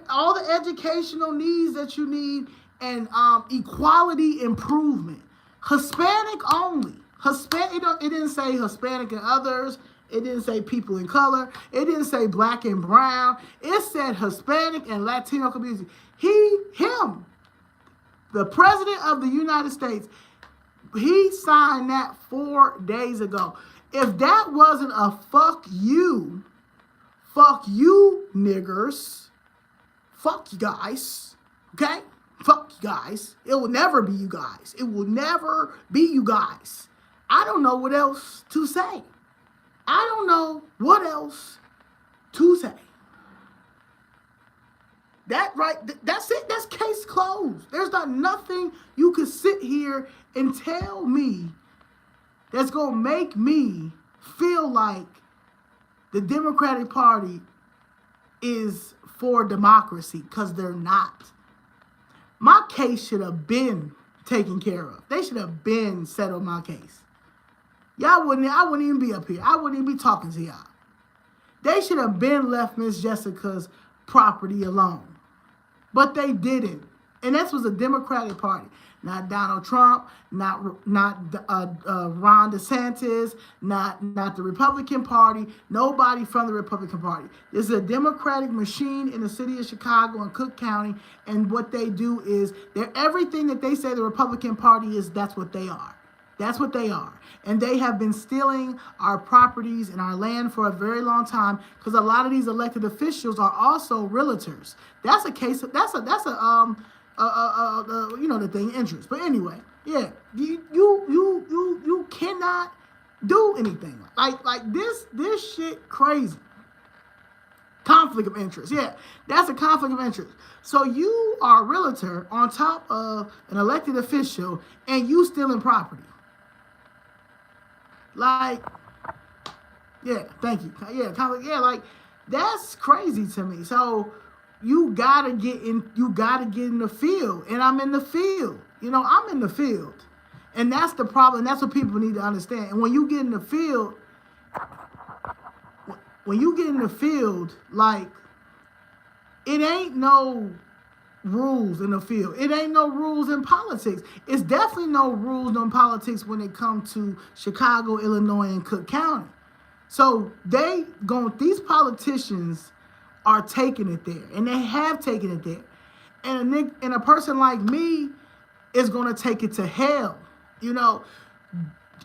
all the educational needs that you need, and equality improvement. Hispanic only. Hispanic. It didn't say Hispanic and others. It didn't say people in color. It didn't say black and brown. It said Hispanic and Latino community. Him, the president of the United States, he signed that 4 days ago. If that wasn't a fuck you niggers, fuck you guys, okay? Fuck you guys. It will never be you guys. It will never be you guys. I don't know what else to say. I don't know what else to say. That's it. That's case closed. There's not nothing you could sit here and tell me that's going to make me feel like the Democratic Party is for democracy, because they're not. My case should have been taken care of. They should have been settled my case. I wouldn't even be up here. I wouldn't even be talking to y'all. They should have been left Miss Jessica's property alone. But they didn't. And this was a Democratic Party. Not Donald Trump, not Ron DeSantis, not the Republican Party, nobody from the Republican Party. This is a Democratic machine in the city of Chicago and Cook County, and what they do is everything that they say the Republican Party is, that's what they are. That's what they are. And they have been stealing our properties and our land for a very long time, because a lot of these elected officials are also realtors. That's a case of, the thing, interest. But anyway, yeah, you cannot do anything like this shit crazy. Conflict of interest. Yeah, that's a conflict of interest. So you are a realtor on top of an elected official, and you stealing property. Like, yeah, thank you. Yeah, conflict. Yeah, like, that's crazy to me. So you gotta get in the field, and I'm in the field. I'm in the field, and that's the problem. That's what people need to understand. And when you get in the field, like, it ain't no rules in the field. It ain't no rules in politics. It's definitely no rules in politics when it comes to Chicago, Illinois, and Cook County. So these politicians are taking it there, and they have taken it there. And a person like me is going to take it to hell.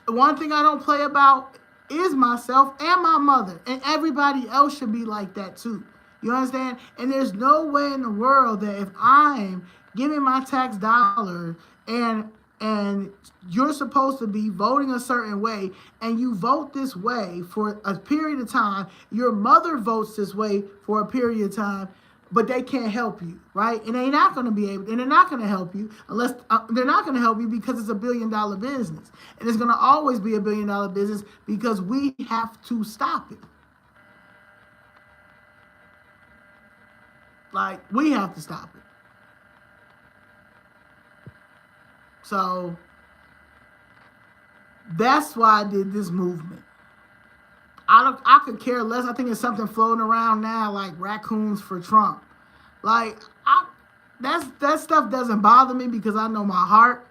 One thing I don't play about is myself and my mother, and everybody else should be like that too. You understand? And there's no way in the world that if I'm giving my tax dollar and you're supposed to be voting a certain way, and you vote this way for a period of time, your mother votes this way for a period of time, but they can't help you, right? And they're not going to be able, and they're not going to help you unless they're not going to help you because it's $1 billion business. And it's going to always be $1 billion business because we have to stop it. Like, we have to stop it. So that's why I did this movement. I could care less. I think it's something floating around now like raccoons for Trump. Like, that stuff doesn't bother me because I know my heart,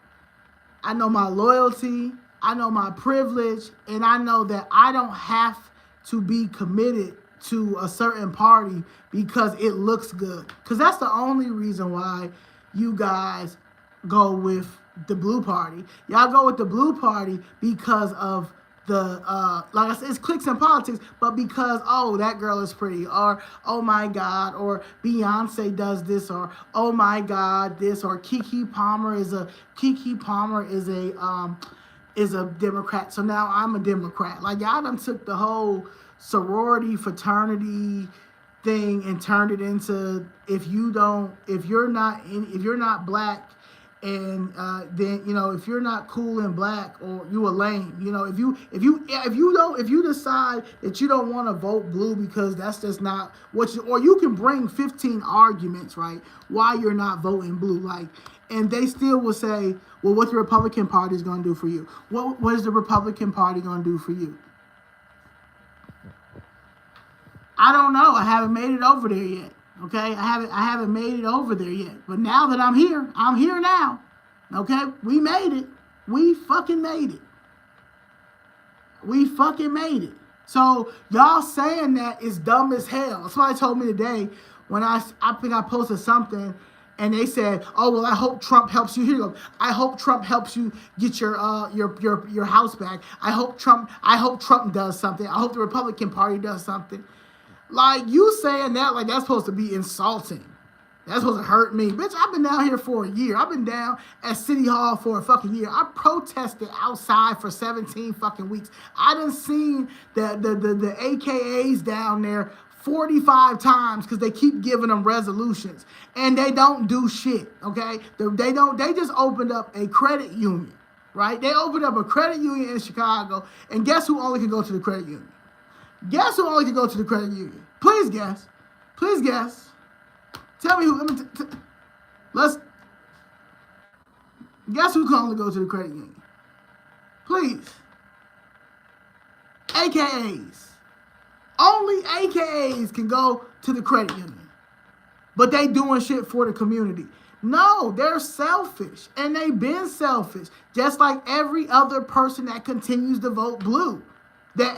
I know my loyalty, I know my privilege, and I know that I don't have to be committed to a certain party because it looks good. Because that's the only reason why you guys go with the blue party. Y'all go with the blue party because of like I said, it's clicks in politics, but because, oh, that girl is pretty, or oh my God, or Beyonce does this, or oh my God, this, or Kiki Palmer is a Democrat, so now I'm a Democrat. Like, y'all done took the whole sorority fraternity thing and turned it into, if you're not black, and then, if you're not cool and black, or you a lame. If you decide that you don't want to vote blue because that's just not what you, or you can bring 15 arguments, right, why you're not voting blue, like, and they still will say, well, what the Republican Party is going to do for you? What is the Republican Party going to do for you? I don't know. I haven't made it over there yet. Okay, I haven't made it over there yet. But now that I'm here now. Okay, we made it. We fucking made it. We fucking made it. So y'all saying that is dumb as hell. Somebody told me today when I think I posted something, and they said, "Oh well, I hope Trump helps you." Here you go. I hope Trump helps you get your house back. I hope Trump does something. I hope the Republican Party does something. Like, you saying that, like, that's supposed to be insulting. That's supposed to hurt me. Bitch, I've been down here for a year. I've been down at City Hall for a fucking year. I protested outside for 17 fucking weeks. I done seen the AKAs down there 45 times because they keep giving them resolutions. And they don't do shit, okay? They just opened up a credit union, right? They opened up a credit union in Chicago, and guess who only can go to the credit union? Guess who only can go to the credit union? Please guess. Please guess. Tell me who. Let's guess who can only go to the credit union. Please. AKAs. Only AKAs can go to the credit union. But they doing shit for the community. No, they're selfish. And they've been selfish. Just like every other person that continues to vote blue. That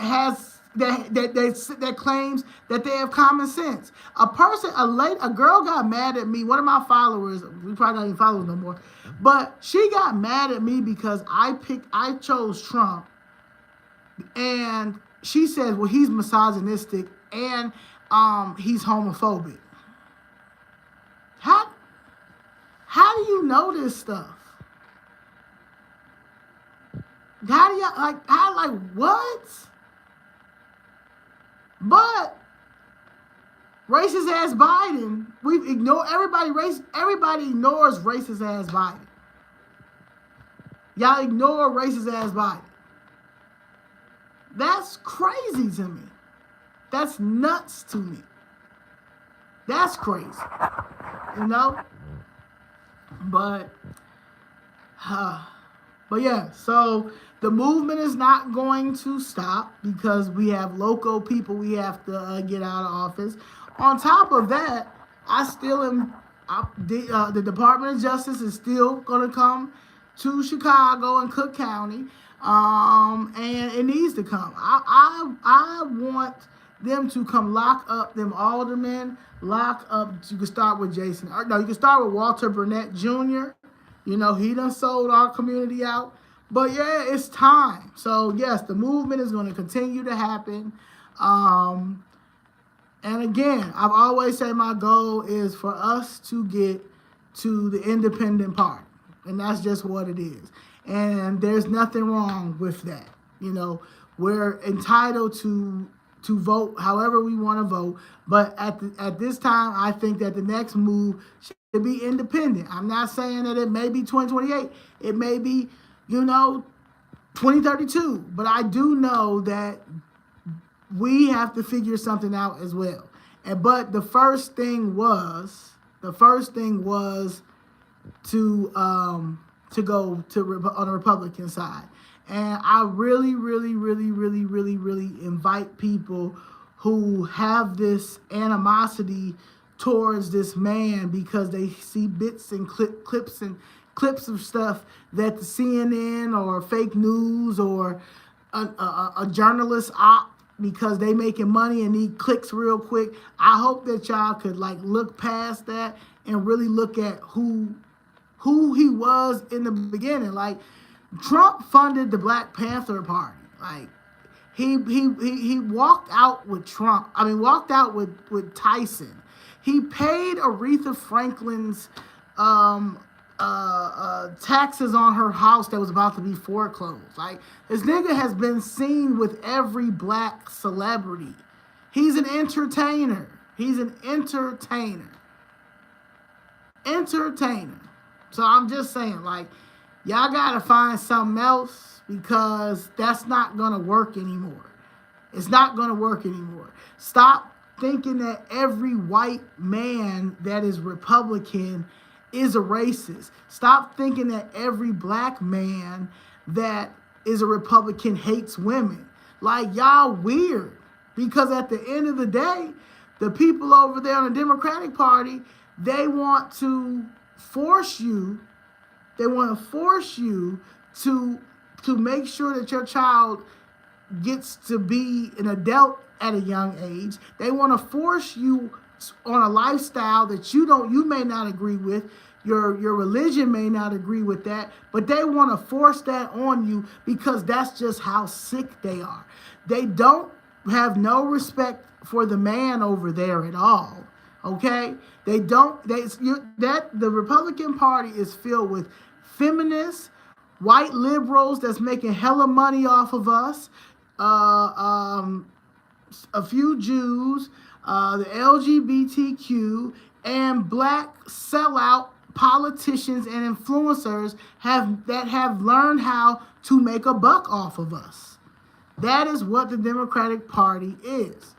claims that they have common sense. A girl got mad at me. One of my followers, we probably don't even follow no more, but she got mad at me because I chose Trump, and she said, well, he's misogynistic and he's homophobic. How do you know this stuff? How do you what? But racist ass Biden, we've ignored everybody. Everybody ignores racist ass Biden. Y'all ignore racist ass Biden. That's crazy to me. That's nuts to me. That's crazy. But yeah, so the movement is not going to stop because we have local people we have to get out of office. On top of that, the Department of Justice is still going to come to Chicago and Cook County, and it needs to come. I want them to come lock up them aldermen, lock up. You can start with you can start with Walter Burnett Jr. He done sold our community out. But yeah, it's time. So yes, the movement is going to continue to happen. And again, I've always said my goal is for us to get to the independent party. And that's just what it is. And there's nothing wrong with that. We're entitled to vote however we want to vote. But at this time, I think that the next move should be independent. I'm not saying that it may be 2028. It may be 2032. But I do know that we have to figure something out as well. But the first thing was to go on the Republican side. And I really, really, really, really, really, really invite people who have this animosity towards this man because they see bits and clips of stuff that the CNN or fake news or a journalist op, because they making money and need clicks real quick. I hope that y'all could look past that and really look at who he was in the beginning. Trump funded the Black Panther Party. He walked out with Trump. I mean, walked out with Tyson. He paid Aretha Franklin's taxes on her house that was about to be foreclosed. Like, this nigga has been seen with every black celebrity. He's an entertainer. He's an entertainer. Entertainer. So I'm just saying, like, y'all gotta find something else because that's not gonna work anymore. It's not gonna work anymore. Stop thinking that every white man that is Republican is a racist. Stop thinking that every black man that is a Republican hates women. Like, y'all weird. Because at the end of the day, the people over there on the Democratic Party, they want to force you to make sure that your child gets to be an adult at a young age. They want to force you on a lifestyle that you may not agree with. Your religion may not agree with that, but they want to force that on you because that's just how sick they are. They don't have no respect for the man over there at all. Okay? The Republican Party is filled with feminists, white liberals that's making hella money off of us, a few Jews, the LGBTQ, and black sellout politicians and influencers that have learned how to make a buck off of us. That is what the Democratic Party is.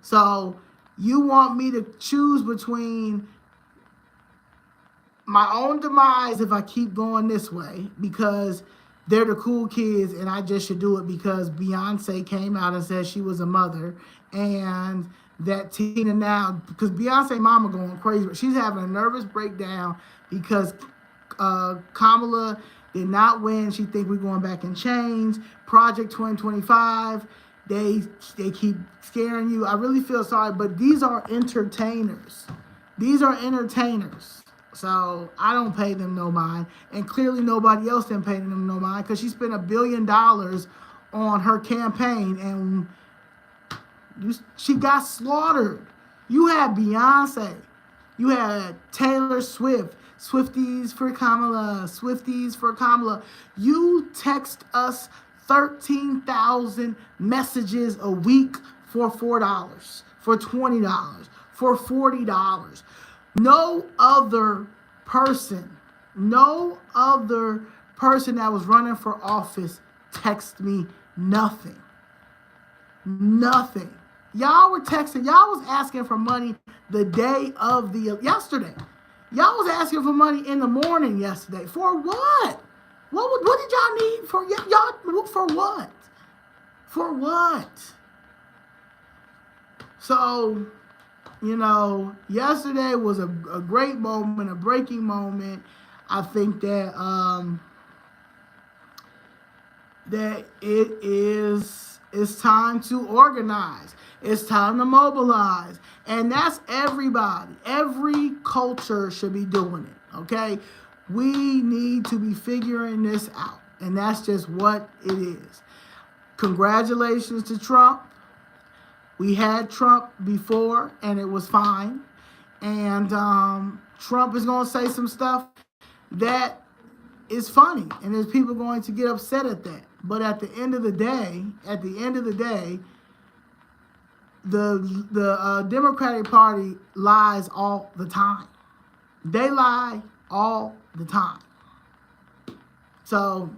So you want me to choose between my own demise if I keep going this way because they're the cool kids and I just should do it because Beyonce came out and said she was a mother, and that Tina now, because Beyonce mama going crazy. She's having a nervous breakdown because Kamala did not win. She think we're going back in change. Project 2025, they keep scaring you. I really feel sorry, but these are entertainers. These are entertainers. So I don't pay them no mind. And clearly nobody else didn't pay them no mind because she spent $1 billion on her campaign and she got slaughtered. You had Beyonce. You had Taylor Swift. Swifties for Kamala. Swifties for Kamala. You text us 13,000 messages a week for $4, for $20, for $40. No other person that was running for office texted me nothing. Nothing. Y'all were texting. Y'all was asking for money the day of yesterday. Y'all was asking for money in the morning yesterday. For what? What did y'all need for y'all? For what? For what? So, yesterday was a great moment, a breaking moment. I think that it's time to organize. It's time to mobilize. And that's everybody. Every culture should be doing it, okay? We need to be figuring this out. And that's just what it is. Congratulations to Trump. We had Trump before, and it was fine. And Trump is going to say some stuff that is funny, and there's people going to get upset at that. But at the end of the day, the Democratic Party lies all the time. They lie all the time. So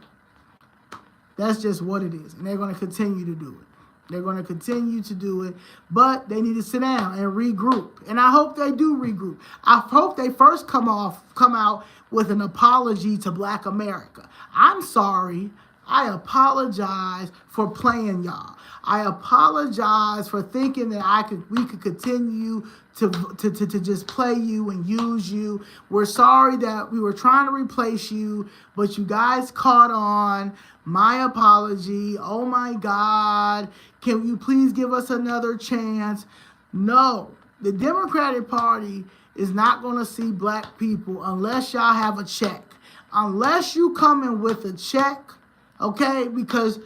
that's just what it is, and they're going to continue to do it. They're going to continue to do it, but they need to sit down and regroup. And I hope they do regroup. I hope they first come out with an apology to Black America. I'm sorry. I apologize for playing y'all. I apologize for thinking that we could continue to just play you and use you. We're sorry that we were trying to replace you, but you guys caught on. My apology. Oh my God. Can you please give us another chance? No. The Democratic Party is not going to see black people unless y'all have a check. Unless you come in with a check, okay? Because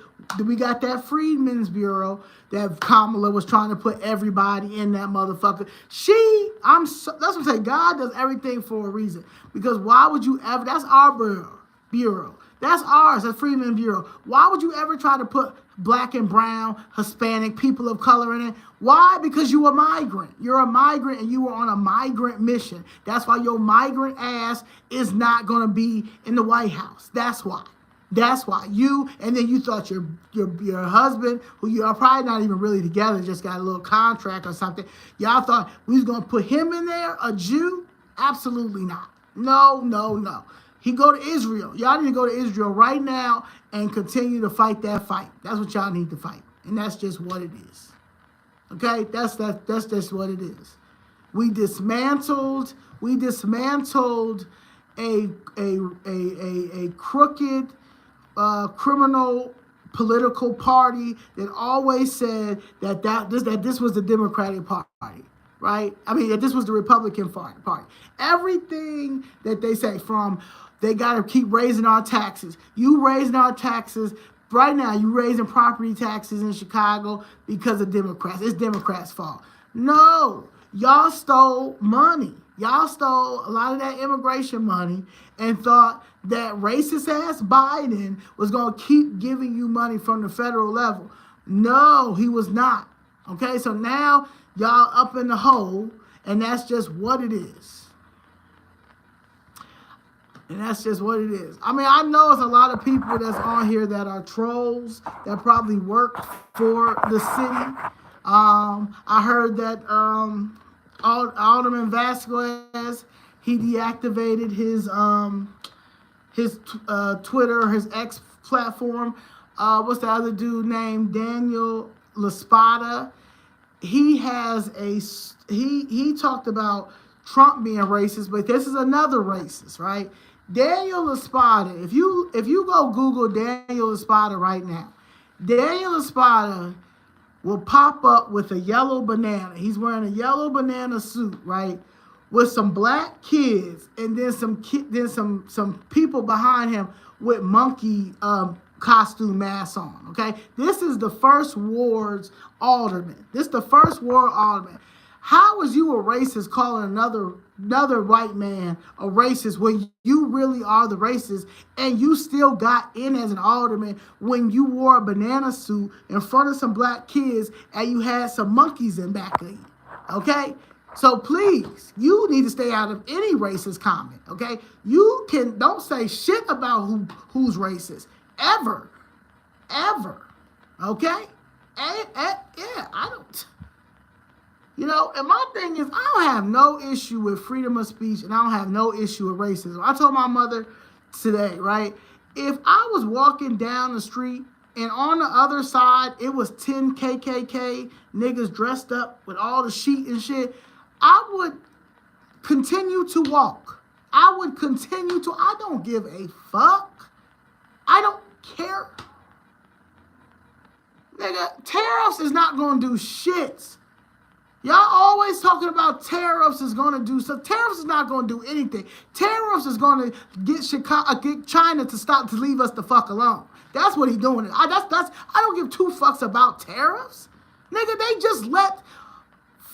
We got that Freedmen's Bureau that Kamala was trying to put everybody in that motherfucker. That's what I'm saying. God does everything for a reason. Because why would you ever? That's our bureau. That's ours. That's Freedmen's Bureau. Why would you ever try to put black and brown, Hispanic, people of color in it? Why? Because you're a migrant. You're a migrant and you were on a migrant mission. That's why your migrant ass is not going to be in the White House. That's why. That's why and then you thought your husband, who you are probably not even really together, just got a little contract or something. Y'all thought we was gonna put him in there, a Jew? Absolutely not. No. He go to Israel. Y'all need to go to Israel right now and continue to fight that fight. That's what y'all need to fight, and that's just what it is. Okay, that's just what it is. We dismantled a crooked criminal political party that always said that this was the Democratic Party, right? I mean, that this was the Republican Party. Everything that they say, from they got to keep raising our taxes. You raising our taxes right now. You raising property taxes in Chicago because of Democrats. It's Democrats' fault. No, y'all stole money. Y'all stole a lot of that immigration money and thought that racist ass Biden was going to keep giving you money from the federal level. No, he was not. Okay, so now y'all up in the hole, and that's just what it is. And that's just what it is. I mean, I know it's a lot of people that's on here that are trolls that probably work for the city. I heard that Alderman Vasquez, he deactivated his Twitter, his X platform. What's the other dude named? Daniel LaSpada. He talked about Trump being racist, but this is another racist, right? Daniel LaSpada. If you go Google Daniel LaSpada right now, Daniel LaSpada will pop up with a yellow banana. He's wearing a yellow banana suit, right? With some black kids, and then some people behind him with monkey costume masks on. Okay, this is the first ward's alderman. How is you a racist calling another white man a racist when you really are the racist, and you still got in as an alderman when you wore a banana suit in front of some black kids and you had some monkeys in back of you? Okay? So please, you need to stay out of any racist comment, okay? Don't say shit about who's racist, ever, okay? Yeah, I don't. And my thing is, I don't have no issue with freedom of speech, and I don't have no issue with racism. I told my mother today, right? If I was walking down the street and on the other side, it was 10 KKK niggas dressed up with all the sheet and shit, I would continue to walk. I don't give a fuck. I don't care. Nigga, tariffs is not going to do shit. Y'all always talking about tariffs is going to do so. Tariffs is not going to do anything. Tariffs is going to get China to leave us the fuck alone. That's what he's doing. I don't give two fucks about tariffs. Nigga, they just let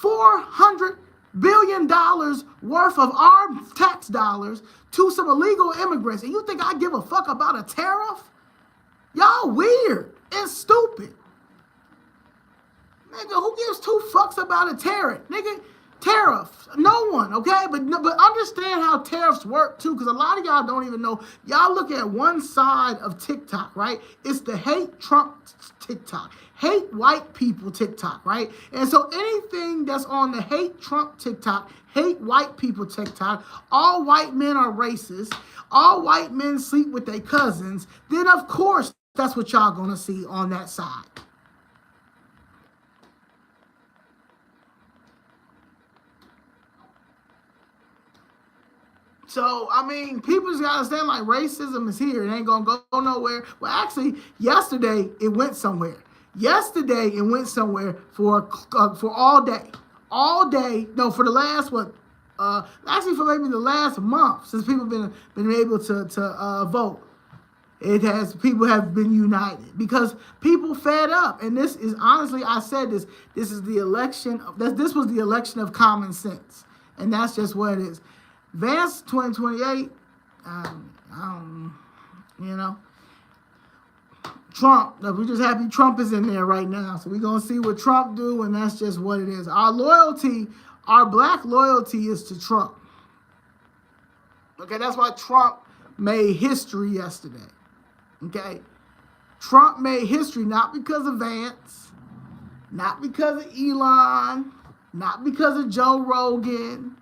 $400 billion worth of our tax dollars to some illegal immigrants. And you think I give a fuck about a tariff? Y'all weird and stupid. Nigga, who gives two fucks about a tariff? Nigga, tariffs. No one, okay? But understand how tariffs work, too, because a lot of y'all don't even know. Y'all look at one side of TikTok, right? It's the hate Trump TikTok. Hate white people TikTok, right? And so anything that's on the hate Trump TikTok, hate white people TikTok, all white men are racist, all white men sleep with their cousins, then of course that's what y'all gonna see on that side. So, I mean, people just gotta understand, like, racism is here. It ain't gonna go nowhere. Well, actually, yesterday, it went somewhere. For all day. No, for the last, for maybe the last month, since people been able to vote. It has people have been united because people fed up, and this is honestly, I said this. This is the election. This was the election of common sense, and that's just what it is. Vance 2028. I don't, you know. Trump. We're just happy Trump is in there right now, so we're gonna see what Trump do, and that's just what it is. Our loyalty, our black loyalty, is to Trump. Okay, that's why Trump made history yesterday. Okay, Trump made history not because of Vance, not because of Elon, not because of Joe Rogan,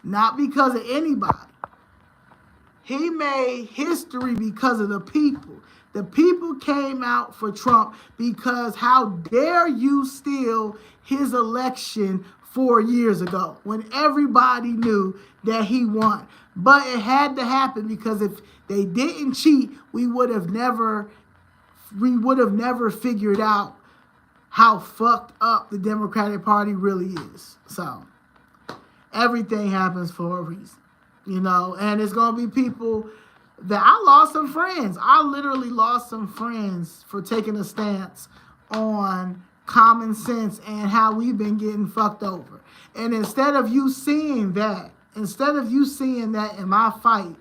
not because of anybody. He made history because of the people. The people came out for Trump because how dare you steal his election 4 years ago when everybody knew that he won. But it had to happen because if they didn't cheat, we would have never figured out how fucked up the Democratic Party really is. So everything happens for a reason, you know, and it's going to be people that I lost some friends. I literally lost some friends for taking a stance on common sense and how we've been getting fucked over. And instead of you seeing that in my fight,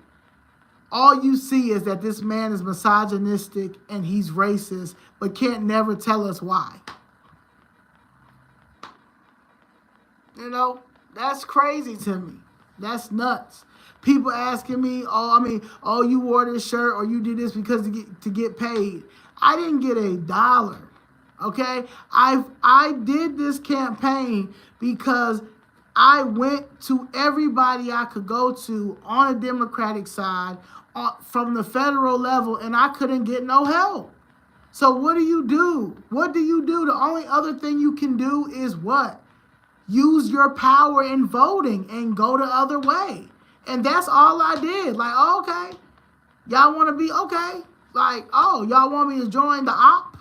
all you see is that this man is misogynistic and he's racist, but can't never tell us why. You know, that's crazy to me. That's nuts. People asking me, oh, you wore this shirt or you did this because to get paid. I didn't get $1. Okay? I did this campaign because I went to everybody I could go to on a Democratic side from the federal level, and I couldn't get no help. So what do you do? What do you do? The only other thing you can do is what? Use your power in voting and go the other way. And that's all I did. Like, oh, okay. Y'all want to be okay? Like, oh, y'all want me to join the op?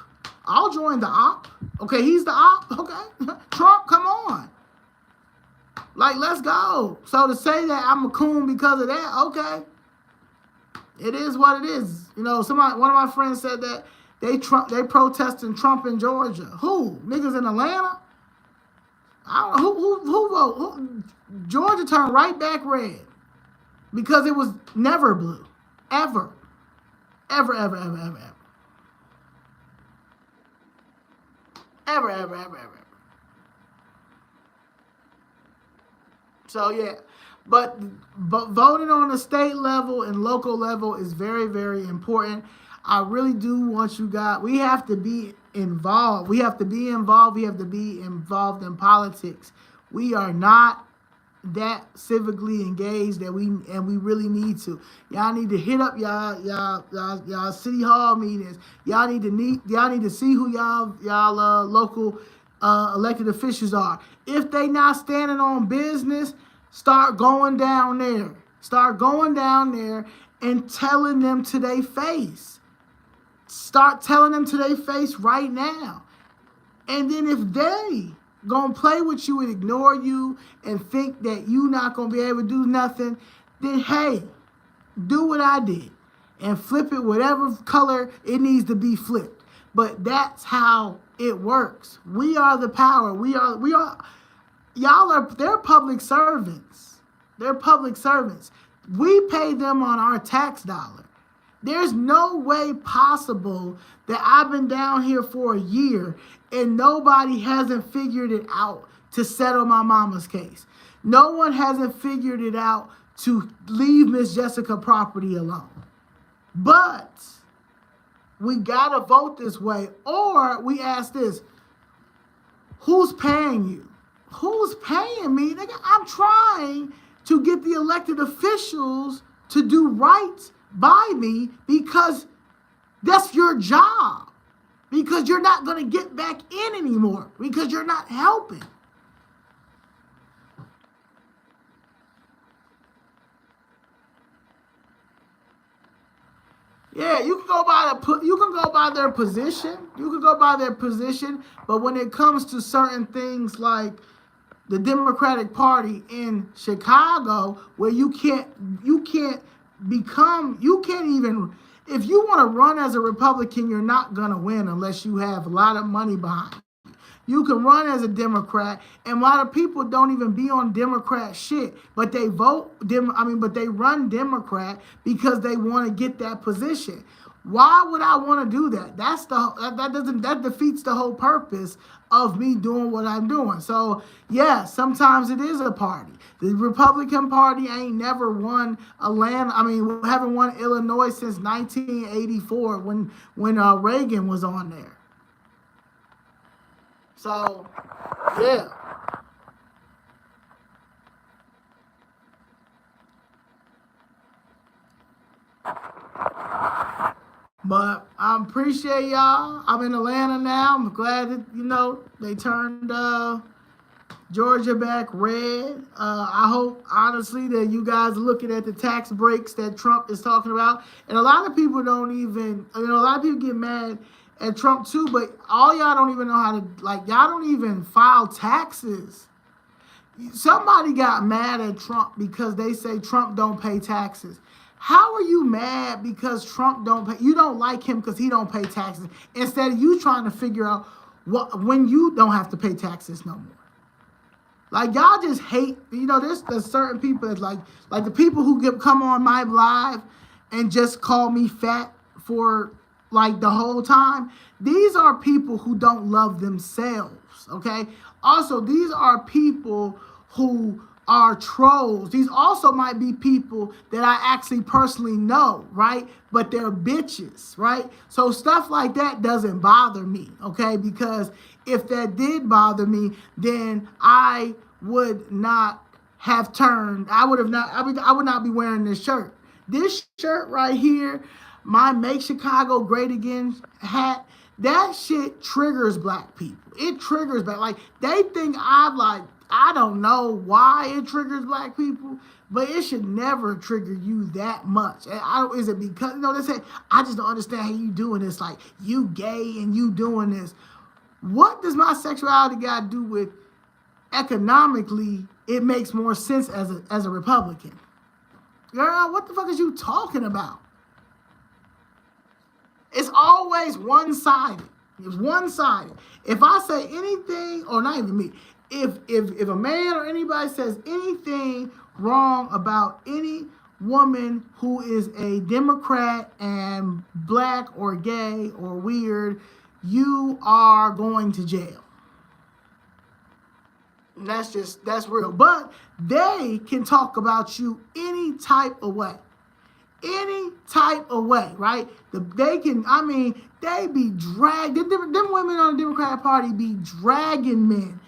I'll join the op. Okay, he's the op. Okay. Trump, come on. Like, let's go. So to say that I'm a coon because of that, okay. It is what it is. You know, one of my friends said that they protesting Trump in Georgia. Who? Niggas in Atlanta? I don't know. Who vote? Georgia turned right back red because it was never blue. Ever. Ever, ever, ever, ever, ever. Ever, ever, ever, ever. So, yeah. But voting on the state level and local level is very, very important. I really do want you guys, we have to be involved. We have to be involved. We have to be involved in politics. We are not that civically engaged that we really need to. Y'all need to hit up y'all city hall meetings. Y'all need to see who y'all local elected officials are. If they not standing on business, start going down there. Start going down there and telling them to their face. Start telling them to their face right now. And then if they gonna play with you and ignore you and think that you not gonna be able to do nothing, then hey, do what I did and flip it whatever color it needs to be flipped. But that's how it works. We are the power. They're public servants. They're public servants. We pay them on our tax dollar. There's no way possible that I've been down here for a year and nobody hasn't figured it out to settle my mama's case. No one hasn't figured it out to leave Miss Jessica property alone. But we gotta vote this way, or we ask this: who's paying you? Who's paying me? Nigga, I'm trying to get the elected officials to do right by me because that's your job. Because you're not going to get back in anymore. Because you're not helping. Yeah, you can go by their position. You can go by their position, but when it comes to certain things like the Democratic Party in Chicago, where you can't even, If you want to run as a Republican, you're not going to win unless you have a lot of money behind you. You can run as a Democrat, and a lot of people don't even be on Democrat shit, but they but they run Democrat because they want to get that position. Why would I want to do that? That defeats the whole purpose of me doing what I'm doing. So yeah, sometimes it is a party. The Republican Party ain't never won a land. We haven't won Illinois since 1984 when Reagan was on there. So, yeah. But I appreciate y'all. I'm in Atlanta now. I'm glad that, they turned Georgia back red. I hope, honestly, that you guys are looking at the tax breaks that Trump is talking about. And a lot of people don't even, a lot of people get mad at Trump too, but all y'all don't even know how to, y'all don't even file taxes. Somebody got mad at Trump because they say Trump don't pay taxes. How are you mad because Trump don't pay? You don't like him because he don't pay taxes. Instead of you trying to figure out when you don't have to pay taxes no more. Y'all just hate, there's certain people that like the people who come on my live and just call me fat for the whole time. These are people who don't love themselves, okay? Also, these are people who are trolls. These also might be people that I actually personally know, right? But they're bitches, right? So stuff like that doesn't bother me, okay? Because if that did bother me, then I would not have turned. I would not be wearing this shirt. This shirt right here, my Make Chicago Great Again hat, that shit triggers black people. It triggers black. They think I don't know why it triggers black people, but it should never trigger you that much. Is it because, they say, I just don't understand how you doing this. You gay and you doing this. What does my sexuality got to do with economically? It makes more sense as a Republican. Girl, what the fuck is you talking about? It's always one-sided. It's one-sided. If I say anything, or not even me, if a man or anybody says anything wrong about any woman who is a Democrat and black or gay or weird, you are going to jail. And that's real. But they can talk about you any type of way. Any type of way, right? They be dragged. Them women on the Democratic Party be dragging men,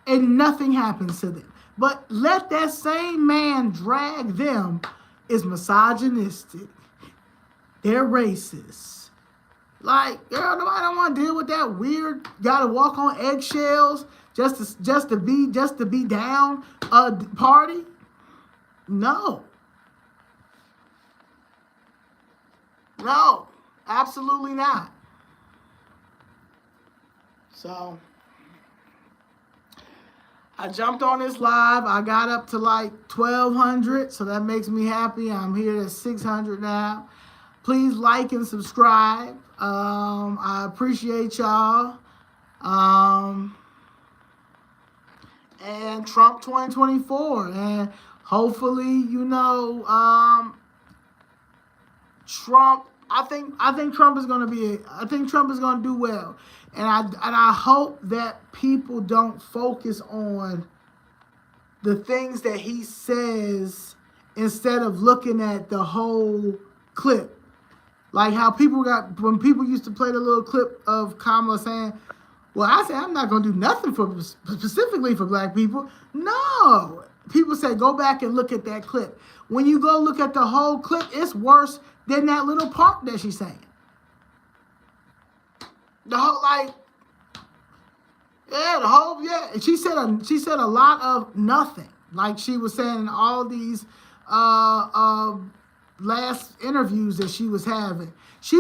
and nothing happens to them. But let that same man drag them is misogynistic. They're racist. Girl, nobody don't want to deal with that weird, gotta walk on eggshells just to be down a party. No, absolutely not. So I jumped on this live. I got up to 1,200, so that makes me happy. I'm here at 600 now. Please like and subscribe. I appreciate y'all. And Trump 2024, and hopefully, Trump. I think Trump is going to do well, and I hope that people don't focus on the things that he says instead of looking at the whole clip. How when people used to play the little clip of Kamala saying, well, I said, I'm not going to do nothing specifically for black people. No. People say, go back and look at that clip. When you go look at the whole clip, it's worse than that little part that she's saying. The whole, She said a lot of nothing. She was saying in all these last interviews that she was having. She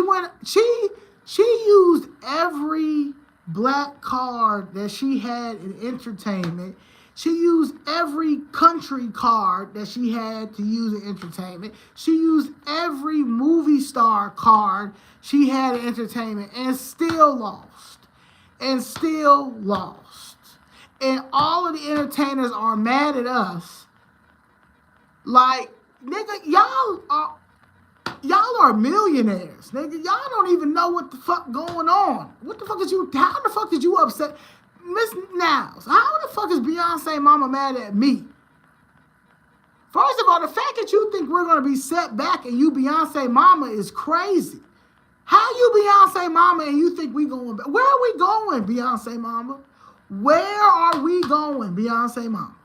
used every black card that she had in entertainment. She used every country card that she had to use in entertainment. She used every movie star card she had in entertainment and still lost. And still lost. And all of the entertainers are mad at us. Like, nigga, y'all are millionaires, nigga. Y'all don't even know what the fuck going on. What the fuck is you? How the fuck did you upset Miss Niles? How the fuck is Beyonce mama mad at me? First of all, the fact that you think we're gonna be set back and you Beyonce mama is crazy. How you Beyonce mama and you think we going? Where are we going, Beyonce mama? Where are we going, Beyonce mama?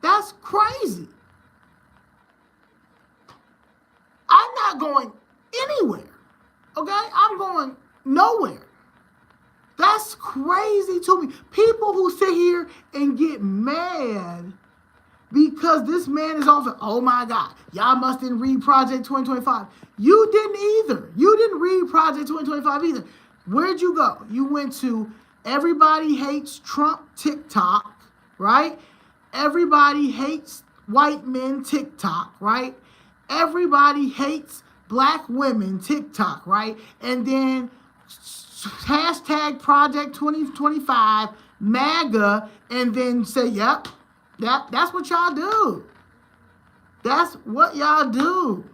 That's crazy. I'm not going anywhere. Okay? I'm going nowhere. That's crazy to me. People who sit here and get mad because this man is off. Oh my God, y'all must didn't read Project 2025. You didn't either. You didn't read Project 2025 either. Where'd you go? You went to Everybody Hates Trump TikTok, right? Everybody Hates White Men TikTok, right? Everybody Hates Black Women TikTok, right? And then hashtag Project 2025 MAGA, and then say, yep, that's what y'all do. That's what y'all do.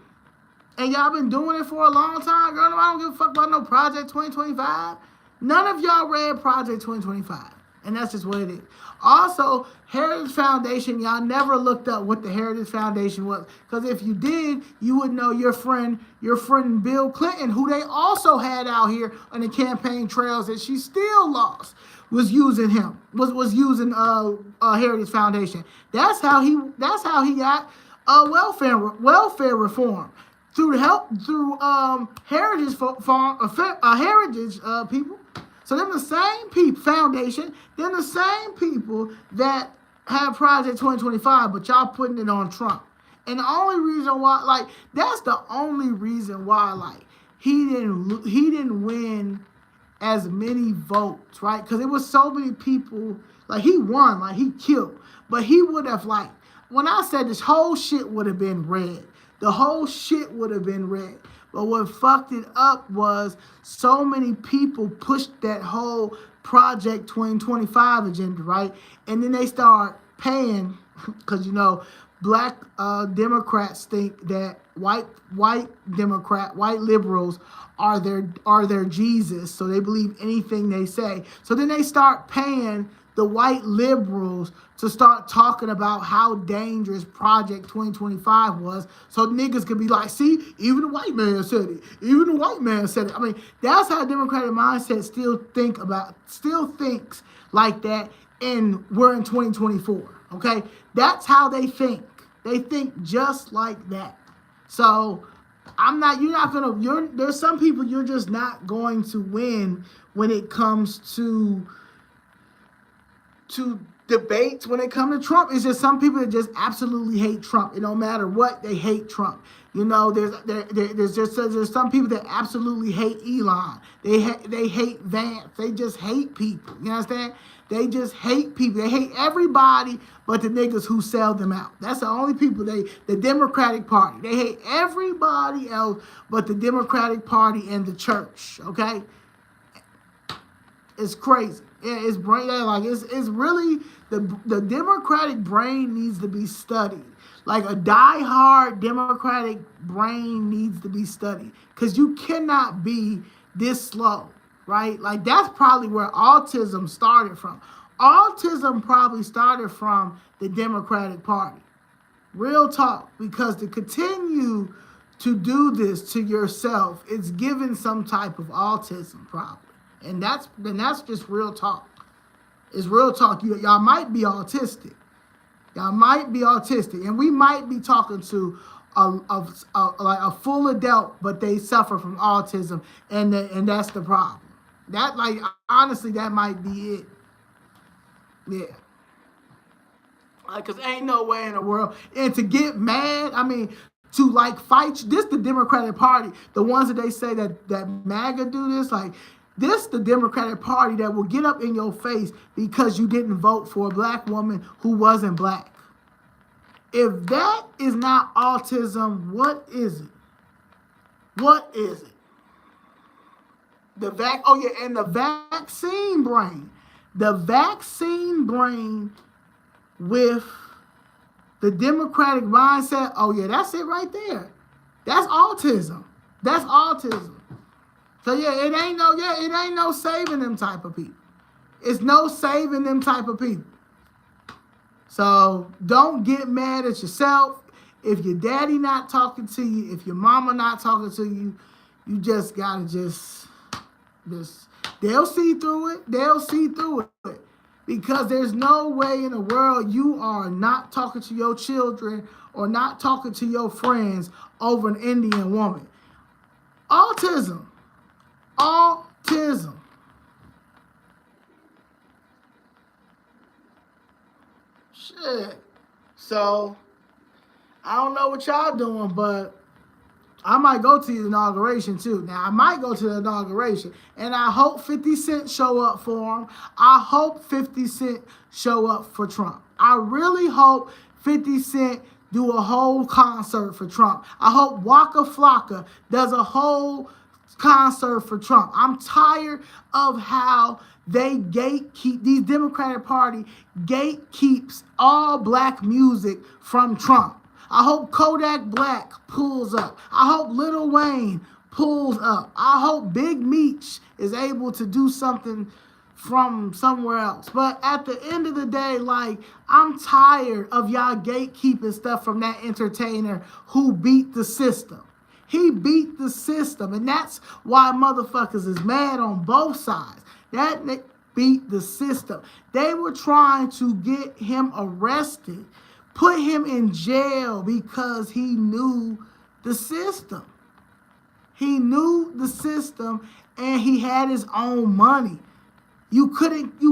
And y'all been doing it for a long time. Girl, I don't give a fuck about no Project 2025. None of y'all read Project 2025. And that's just what it is. Also, Heritage Foundation, y'all never looked up what the Heritage Foundation was. Because if you did, you would know your friend Bill Clinton, who they also had out here on the campaign trails that she still lost, was using him, was using Heritage Foundation. That's how he got welfare reform. Through Heritage people. So them the same people, foundation, them the same people that have Project 2025, but y'all putting it on Trump. And the only reason why, like, that's the only reason why, like, he didn't win as many votes, right? Because there was so many people, like, he won, like, he killed. But he would have, like, when I said this whole shit would have been red. The whole shit would have been red. But what fucked it up was so many people pushed that whole Project 2025 agenda, right? And then they start paying, because, you know, black Democrats think that white liberals are their Jesus, so they believe anything they say. So then they start paying the white liberals to start talking about how dangerous Project 2025 was, so niggas could be like, see, even the white man said it. Even the white man said it. I mean, that's how Democratic mindset still thinks like that, and we're in 2024, okay? That's how they think. They think just like that. So there's some people you're just not going to win when it comes to debates. When it comes to Trump, it's just some people that just absolutely hate Trump. It don't matter what, they hate Trump. You know, there's some people that absolutely hate Elon. They hate Vance. They just hate people. You understand? They just hate people. They hate everybody but the niggas who sell them out. That's the only people the Democratic Party. They hate everybody else but the Democratic Party and the church. Okay? It's crazy. Yeah, it's brain. Like it's really the Democratic brain needs to be studied. Like a diehard Democratic brain needs to be studied, because you cannot be this slow, right? Like that's probably where autism started from. Autism probably started from the Democratic Party. Real talk, because to continue to do this to yourself, it's given some type of autism problem. And that's just real talk. It's real talk. Y'all might be autistic. Y'all might be autistic, and we might be talking to a full adult, but they suffer from autism, and that's the problem. That, like, honestly, that might be it. Yeah. Because ain't no way in the world. And to get mad, I mean, to like fight, this the Democratic Party, the ones that they say that MAGA do this, like, This the Democratic Party that will get up in your face because you didn't vote for a black woman who wasn't black. If that is not autism, what is it? What is it? And the vaccine brain. The vaccine brain with the Democratic mindset, oh yeah, that's it right there. That's autism. That's autism. So it ain't no saving them type of people. It's no saving them type of people. So don't get mad at yourself. If your daddy not talking to you, if your mama not talking to you, you just gotta just they'll see through it. They'll see through it. Because there's no way in the world you are not talking to your children or not talking to your friends over an Indian woman. Autism. Autism. Shit. So, I don't know what y'all doing, but I might go to the inauguration too. Now, I might go to the inauguration, and I hope 50 Cent show up for him. I hope 50 Cent show up for Trump. I really hope 50 Cent do a whole concert for Trump. I hope Waka Flocka does a whole concert for Trump. I'm tired of how they gatekeep, these Democratic Party gatekeeps all black music from Trump. I hope Kodak Black pulls up. I hope Lil Wayne pulls up. I hope Big Meech is able to do something from somewhere else. But at the end of the day, like, I'm tired of y'all gatekeeping stuff from that entertainer who beat the system. He beat the system, and that's why motherfuckers is mad on both sides. That beat the system. They were trying to get him arrested, put him in jail because he knew the system. He knew the system, and he had his own money. You